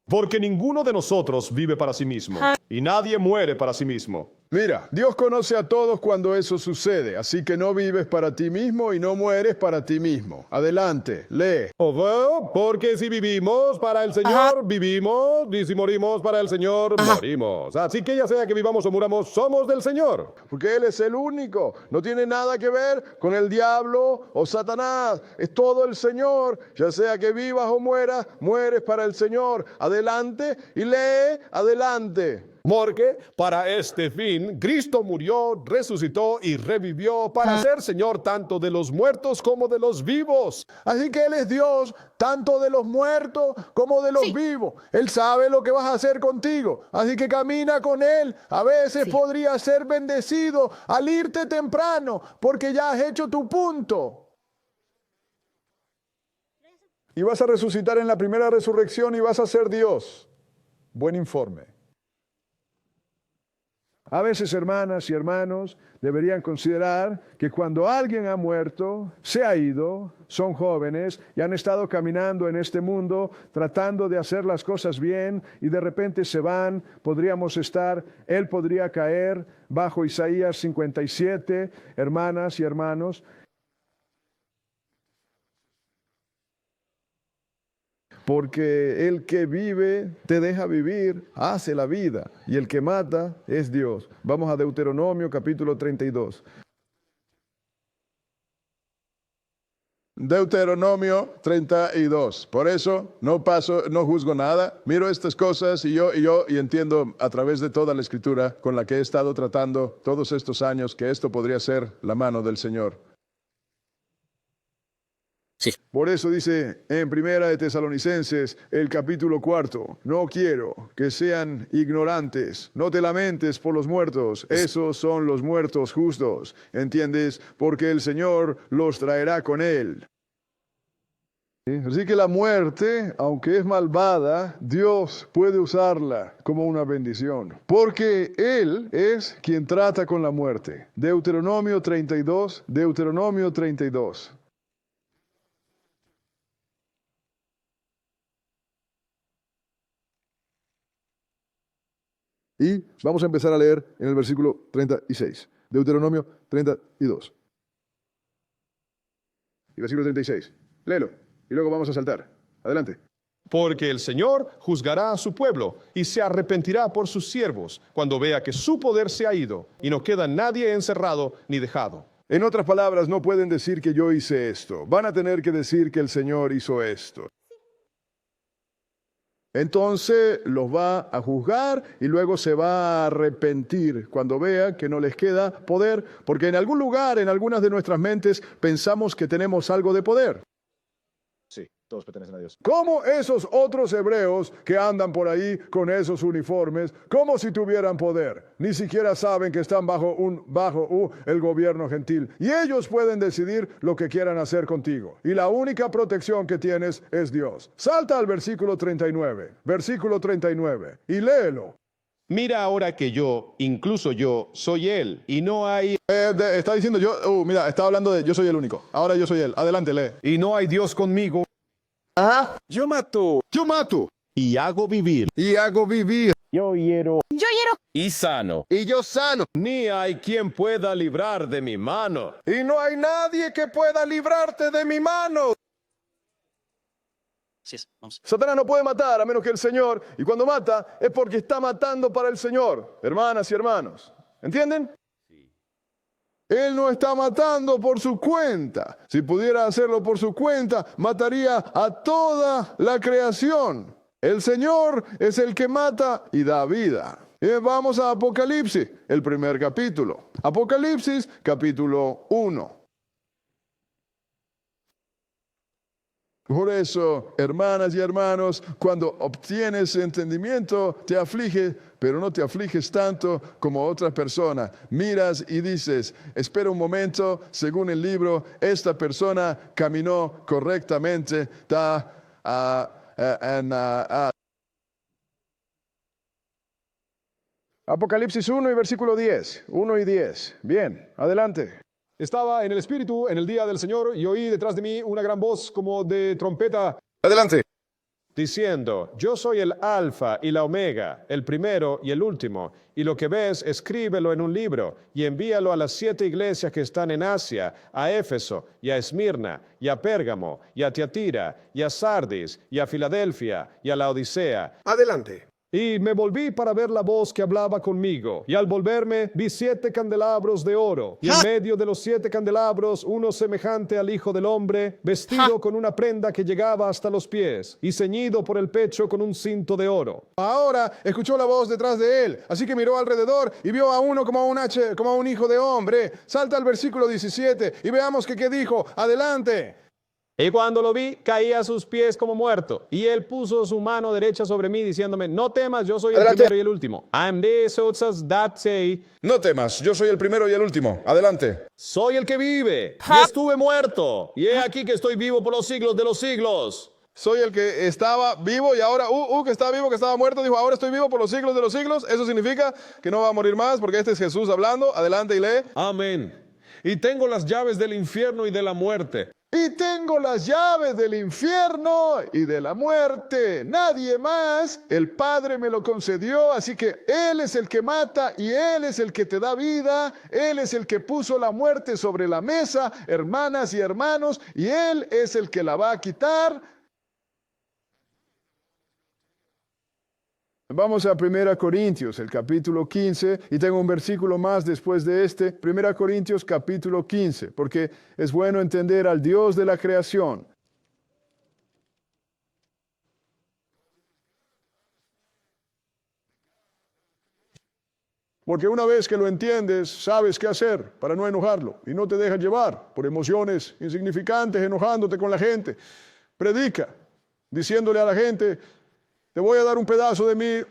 Porque ninguno de nosotros vive para sí mismo, y nadie muere para sí mismo. Mira, Dios conoce a todos cuando eso sucede, así que no vives para ti mismo y no mueres para ti mismo. Adelante, lee. Porque si vivimos para el Señor, vivimos, y si morimos para el Señor, morimos. Así que ya sea que vivamos o muramos, somos del Señor. Porque Él es el único, no tiene nada que ver con el diablo o Satanás, es todo el Señor. Ya sea que vivas o mueras, mueres para el Señor. Adelante y lee, adelante. Porque para este fin Cristo murió, resucitó y revivió para ser Señor tanto de los muertos como de los vivos. Así que Él es Dios tanto de los muertos como de los vivos. Él sabe lo que vas a hacer contigo. Así que camina con Él. A veces podrías ser bendecido al irte temprano porque ya has hecho tu punto. Y vas a resucitar en la primera resurrección y vas a ser Dios. Buen informe. A veces, hermanas y hermanos, deberían considerar que cuando alguien ha muerto, se ha ido, son jóvenes y han estado caminando en este mundo tratando de hacer las cosas bien y de repente se van, él podría caer bajo Isaías 57, hermanas y hermanos. porque el que vive te deja vivir, hace la vida, y el que mata es Dios. Vamos a Deuteronomio capítulo 32. Deuteronomio 32. Por eso no juzgo nada. Miro estas cosas y entiendo a través de toda la escritura con la que he estado tratando todos estos años que esto podría ser la mano del Señor. Por eso dice en Primera de Tesalonicenses, el capítulo 4, no quiero que sean ignorantes, no te lamentes por los muertos, esos son los muertos justos, ¿entiendes? Porque el Señor los traerá con él. ¿Sí? Así que la muerte, aunque es malvada, Dios puede usarla como una bendición, porque Él es quien trata con la muerte. Deuteronomio 32, Deuteronomio 32. Y vamos a empezar a leer en el versículo 36. Deuteronomio 32. Y versículo 36. Léelo. Y luego vamos a saltar. Adelante. Porque el Señor juzgará a su pueblo y se arrepentirá por sus siervos cuando vea que su poder se ha ido y no queda nadie encerrado ni dejado. En otras palabras, no pueden decir que yo hice esto. Van a tener que decir que el Señor hizo esto. Entonces los va a juzgar y luego se va a arrepentir cuando vea que no les queda poder, porque en algún lugar, en algunas de nuestras mentes, pensamos que tenemos algo de poder. Sí, todos pertenecen a Dios. Como esos otros hebreos que andan por ahí con esos uniformes, como si tuvieran poder. Ni siquiera saben que están bajo el gobierno gentil. Y ellos pueden decidir lo que quieran hacer contigo. Y la única protección que tienes es Dios. Salta al versículo 39. Versículo 39. Y léelo. Mira ahora que yo, incluso yo, soy Él, y no hay... Está diciendo yo, mira, está hablando de yo soy el único. Ahora yo soy Él. Adelante, lee. Y no hay Dios conmigo. Yo mato. Y hago vivir. Y hago vivir. Yo hiero. Y sano. Y yo sano. Ni hay quien pueda librar de mi mano. Y no hay nadie que pueda librarte de mi mano. Satanás no puede matar a menos que el Señor, y cuando mata es porque está matando para el Señor, hermanas y hermanos. ¿Entienden? Él no está matando por su cuenta. Si pudiera hacerlo por su cuenta, mataría a toda la creación. El Señor es el que mata y da vida. Vamos a Apocalipsis, el primer capítulo. Apocalipsis, capítulo 1. Por eso, hermanas y hermanos, cuando obtienes entendimiento, te aflige, pero no te afliges tanto como otras personas. Miras y dices, espera un momento, según el libro, esta persona caminó correctamente. Apocalipsis 1 y versículo 10. 1 y 10. Bien, adelante. Estaba en el Espíritu en el día del Señor y oí detrás de mí una gran voz como de trompeta. Adelante. Diciendo, yo soy el Alfa y la Omega, el primero y el último, y lo que ves, escríbelo en un libro y envíalo a las 7 iglesias que están en Asia, a Éfeso, y a Esmirna, y a Pérgamo, y a Tiatira, y a Sardis, y a Filadelfia, y a la Odisea. Adelante. Y me volví para ver la voz que hablaba conmigo. Y al volverme, vi 7 candelabros de oro. Y en medio de los 7 candelabros, uno semejante al Hijo del Hombre, vestido con una prenda que llegaba hasta los pies, y ceñido por el pecho con un cinto de oro. Ahora escuchó la voz detrás de él, así que miró alrededor y vio a uno como a un hijo de hombre. Salta al versículo 17 y veamos qué dijo. Adelante. Y cuando lo vi, caí a sus pies como muerto. Y él puso su mano derecha sobre mí, diciéndome, no temas, yo soy el primero y el último. No temas, yo soy el primero y el último. Adelante. Soy el que vive, y estuve muerto, y he aquí que estoy vivo por los siglos de los siglos. Soy el que estaba vivo y ahora, que estaba vivo, que estaba muerto, dijo, ahora estoy vivo por los siglos de los siglos. Eso significa que no va a morir más, porque este es Jesús hablando. Adelante y lee. Amén. Y tengo las llaves del infierno y de la muerte. Y tengo las llaves del infierno y de la muerte. Nadie más. El Padre me lo concedió, así que Él es el que mata y Él es el que te da vida. Él es el que puso la muerte sobre la mesa, hermanas y hermanos, y Él es el que la va a quitar. Vamos a 1 Corintios, el capítulo 15, y tengo un versículo más después de este, 1 Corintios capítulo 15, porque es bueno entender al Dios de la creación. Porque una vez que lo entiendes, sabes qué hacer para no enojarlo y no te dejas llevar por emociones insignificantes, enojándote con la gente. Predica, diciéndole a la gente, te voy a dar un pedazo de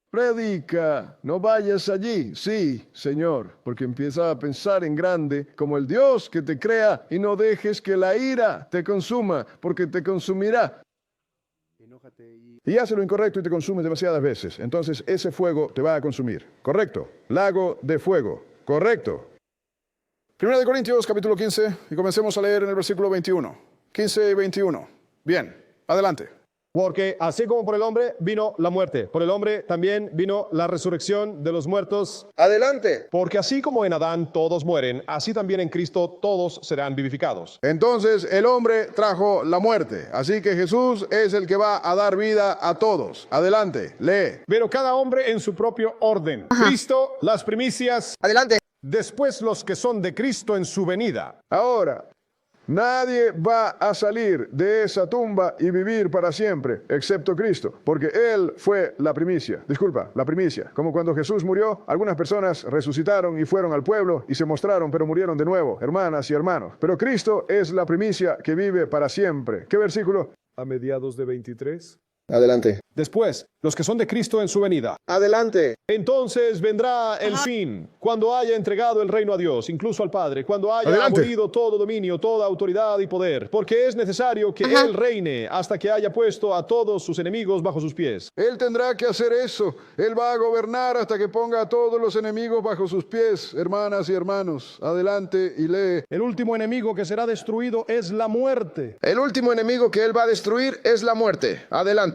Predica, no vayas allí. Sí, Señor, porque empieza a pensar en grande como el Dios que te crea y no dejes que la ira te consuma, porque te consumirá. Y hace lo incorrecto y te consumes demasiadas veces. Entonces ese fuego te va a consumir. ¿Correcto? Lago de fuego. ¿Correcto? 1 Corintios capítulo 15 y comencemos a leer en el versículo 21. 15 y 21. Bien, adelante. Porque así como por el hombre vino la muerte, por el hombre también vino la resurrección de los muertos. Adelante. Porque así como en Adán todos mueren, así también en Cristo todos serán vivificados. Entonces el hombre trajo la muerte. Así que Jesús es el que va a dar vida a todos. Adelante, lee. Pero cada hombre en su propio orden. Cristo, las primicias. Adelante. Después los que son de Cristo en su venida. Ahora, nadie va a salir de esa tumba y vivir para siempre, excepto Cristo, porque Él fue la primicia. Disculpa, la primicia. Como cuando Jesús murió, algunas personas resucitaron y fueron al pueblo y se mostraron, pero murieron de nuevo, hermanas y hermanos. Pero Cristo es la primicia que vive para siempre. ¿Qué versículo? A mediados de 23. Adelante. Después, los que son de Cristo en su venida. Adelante. Entonces vendrá el fin, cuando haya entregado el reino a Dios, incluso al Padre, cuando haya Adelante. abolido todo dominio, toda autoridad y poder, porque es necesario que Él reine hasta que haya puesto a todos sus enemigos bajo sus pies. Él tendrá que hacer eso. Él va a gobernar hasta que ponga a todos los enemigos bajo sus pies, hermanas y hermanos. Adelante y lee. El último enemigo que será destruido es la muerte. El último enemigo que Él va a destruir es la muerte. Adelante.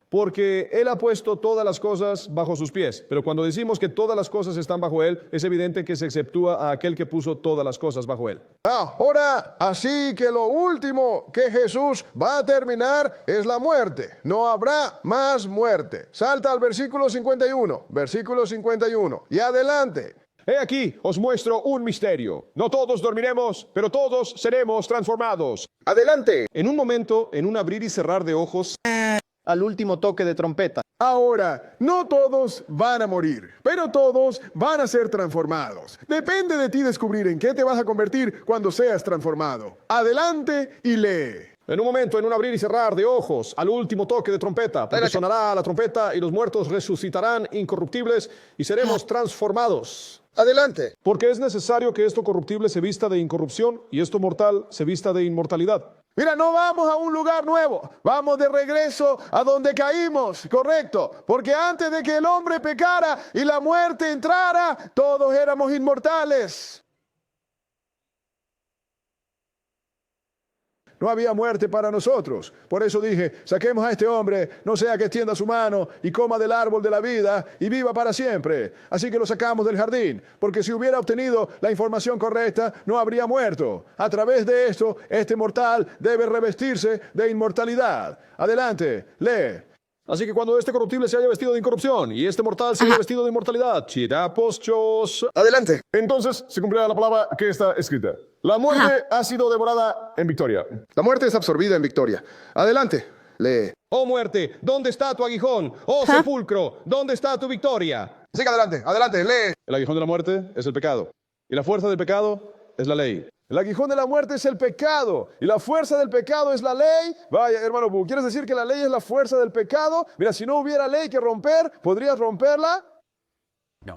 Porque Él ha puesto todas las cosas bajo sus pies. Pero cuando decimos que todas las cosas están bajo Él, es evidente que se exceptúa a aquel que puso todas las cosas bajo Él. Ahora, así que lo último que Jesús va a terminar es la muerte. No habrá más muerte. Salta al versículo 51. Versículo 51. Y adelante. He aquí, os muestro un misterio. No todos dormiremos, pero todos seremos transformados. Adelante. En un momento, en un abrir y cerrar de ojos, Al último toque de trompeta. Ahora, no todos van a morir, pero todos van a ser transformados. Depende de ti descubrir en qué te vas a convertir cuando seas transformado. Adelante y lee. en un momento, en un abrir y cerrar de ojos, al último toque de trompeta, porque sonará la trompeta y los muertos resucitarán incorruptibles y seremos transformados. Adelante. Porque es necesario que esto corruptible se vista de incorrupción y esto mortal se vista de inmortalidad. Mira, no vamos a un lugar nuevo, vamos de regreso a donde caímos, correcto, porque antes de que el hombre pecara y la muerte entrara, todos éramos inmortales. No había muerte para nosotros. Por eso dije, saquemos a este hombre, no sea que extienda su mano y coma del árbol de la vida y viva para siempre. Así que lo sacamos del jardín, porque si hubiera obtenido la información correcta, no habría muerto. A través de esto, este mortal debe revestirse de inmortalidad. Adelante, lee. Así que cuando este corruptible se haya vestido de incorrupción y este mortal se haya vestido de inmortalidad, chiraposchos. Adelante. Entonces se cumplirá la palabra que está escrita. La muerte ha sido devorada en victoria. La muerte es absorbida en victoria. Adelante. Lee. Oh muerte, ¿dónde está tu aguijón? Oh sepulcro, ¿dónde está tu victoria? Siga adelante. Adelante. Lee. El aguijón de la muerte es el pecado. Y la fuerza del pecado es la ley. El aguijón de la muerte es el pecado y la fuerza del pecado es la ley. Vaya, hermano Bu, ¿quieres decir que la ley es la fuerza del pecado? Mira, si no hubiera ley que romper, ¿podrías romperla? No.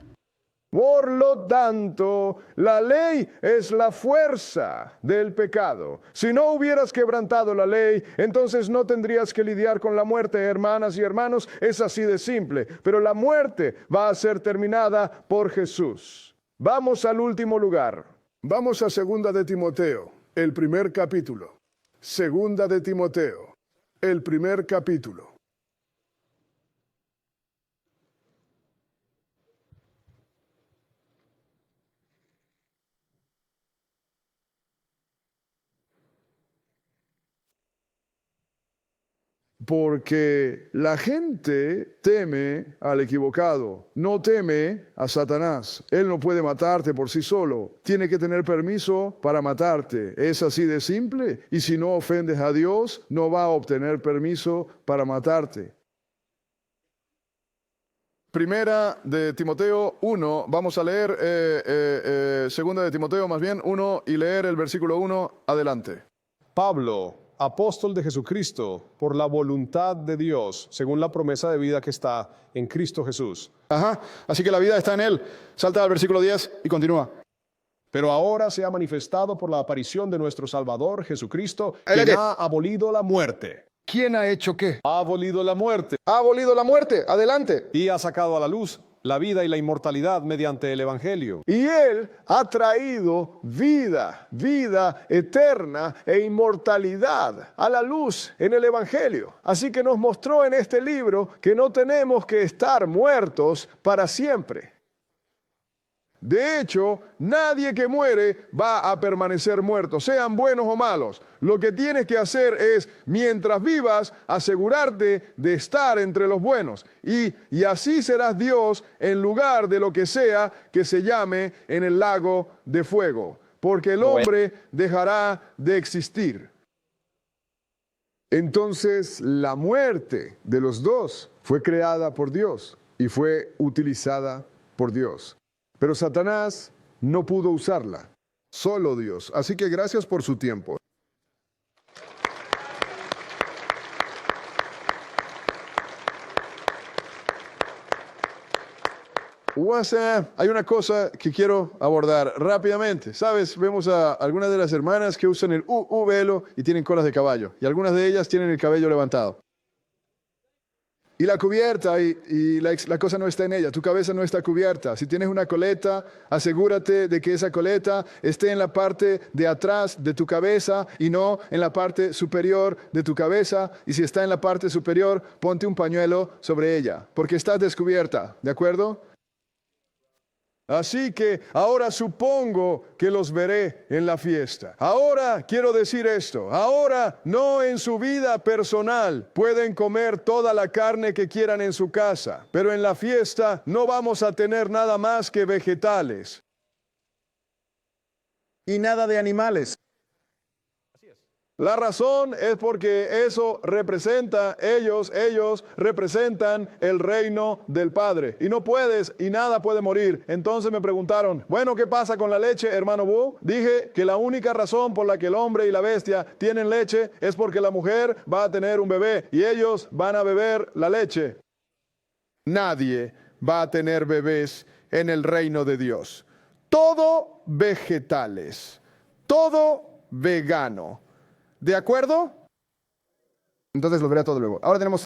Por lo tanto, la ley es la fuerza del pecado. Si no hubieras quebrantado la ley, entonces no tendrías que lidiar con la muerte, hermanas y hermanos. Es así de simple. Pero la muerte va a ser terminada por Jesús. Vamos al último lugar. Vamos a 2 de Timoteo, el primer capítulo. 2 de Timoteo, el primer capítulo. Porque la gente teme al equivocado, no teme a Satanás. Él no puede matarte por sí solo, tiene que tener permiso para matarte. Es así de simple. Y si no ofendes a Dios, no va a obtener permiso para matarte. Primera de Timoteo 1, vamos a leer segunda de Timoteo más bien 1 y leer el versículo 1, adelante. Pablo, apóstol de Jesucristo, por la voluntad de Dios, según la promesa de vida que está en Cristo Jesús. Ajá, así que la vida está en él. Salta al versículo 10 y continúa. Pero ahora se ha manifestado por la aparición de nuestro Salvador Jesucristo, quien ha abolido la muerte. ¿Quién ha hecho qué? Ha abolido la muerte Ha abolido la muerte, adelante. y ha sacado a la luz la vida y la inmortalidad mediante el Evangelio. Y Él ha traído vida, vida eterna e inmortalidad a la luz en el Evangelio. Así que nos mostró en este libro que no tenemos que estar muertos para siempre. De hecho, nadie que muere va a permanecer muerto, sean buenos o malos. Lo que tienes que hacer es, mientras vivas, asegurarte de estar entre los buenos. Y así serás Dios en lugar de lo que sea que se llame en el lago de fuego. Porque el hombre dejará de existir. Entonces, la muerte de los dos fue creada por Dios y fue utilizada por Dios. Pero Satanás no pudo usarla, solo Dios. Así que gracias por su tiempo. Hay una cosa que quiero abordar rápidamente. ¿Sabes? Vemos a algunas de las hermanas que usan el velo y tienen colas de caballo. Y algunas de ellas tienen el cabello levantado. Y la cubierta, y la cosa no está en ella, tu cabeza no está cubierta. Si tienes una coleta, asegúrate de que esa coleta esté en la parte de atrás de tu cabeza y no en la parte superior de tu cabeza. Y si está en la parte superior, ponte un pañuelo sobre ella, porque estás descubierta, ¿de acuerdo? Así que ahora supongo que los veré en la fiesta. Ahora quiero decir esto. Ahora no en su vida personal pueden comer toda la carne que quieran en su casa. Pero en la fiesta no vamos a tener nada más que vegetales. Y nada de animales. La razón es porque eso representa, ellos representan el reino del Padre. Y no puedes, y nada puede morir. Entonces me preguntaron, bueno, ¿qué pasa con la leche, hermano Wu? Dije que la única razón por la que el hombre y la bestia tienen leche es porque la mujer va a tener un bebé y ellos van a beber la leche. Nadie va a tener bebés en el reino de Dios. Todo vegetales, todo vegano. ¿De acuerdo? Entonces lo veré todo luego. Ahora tenemos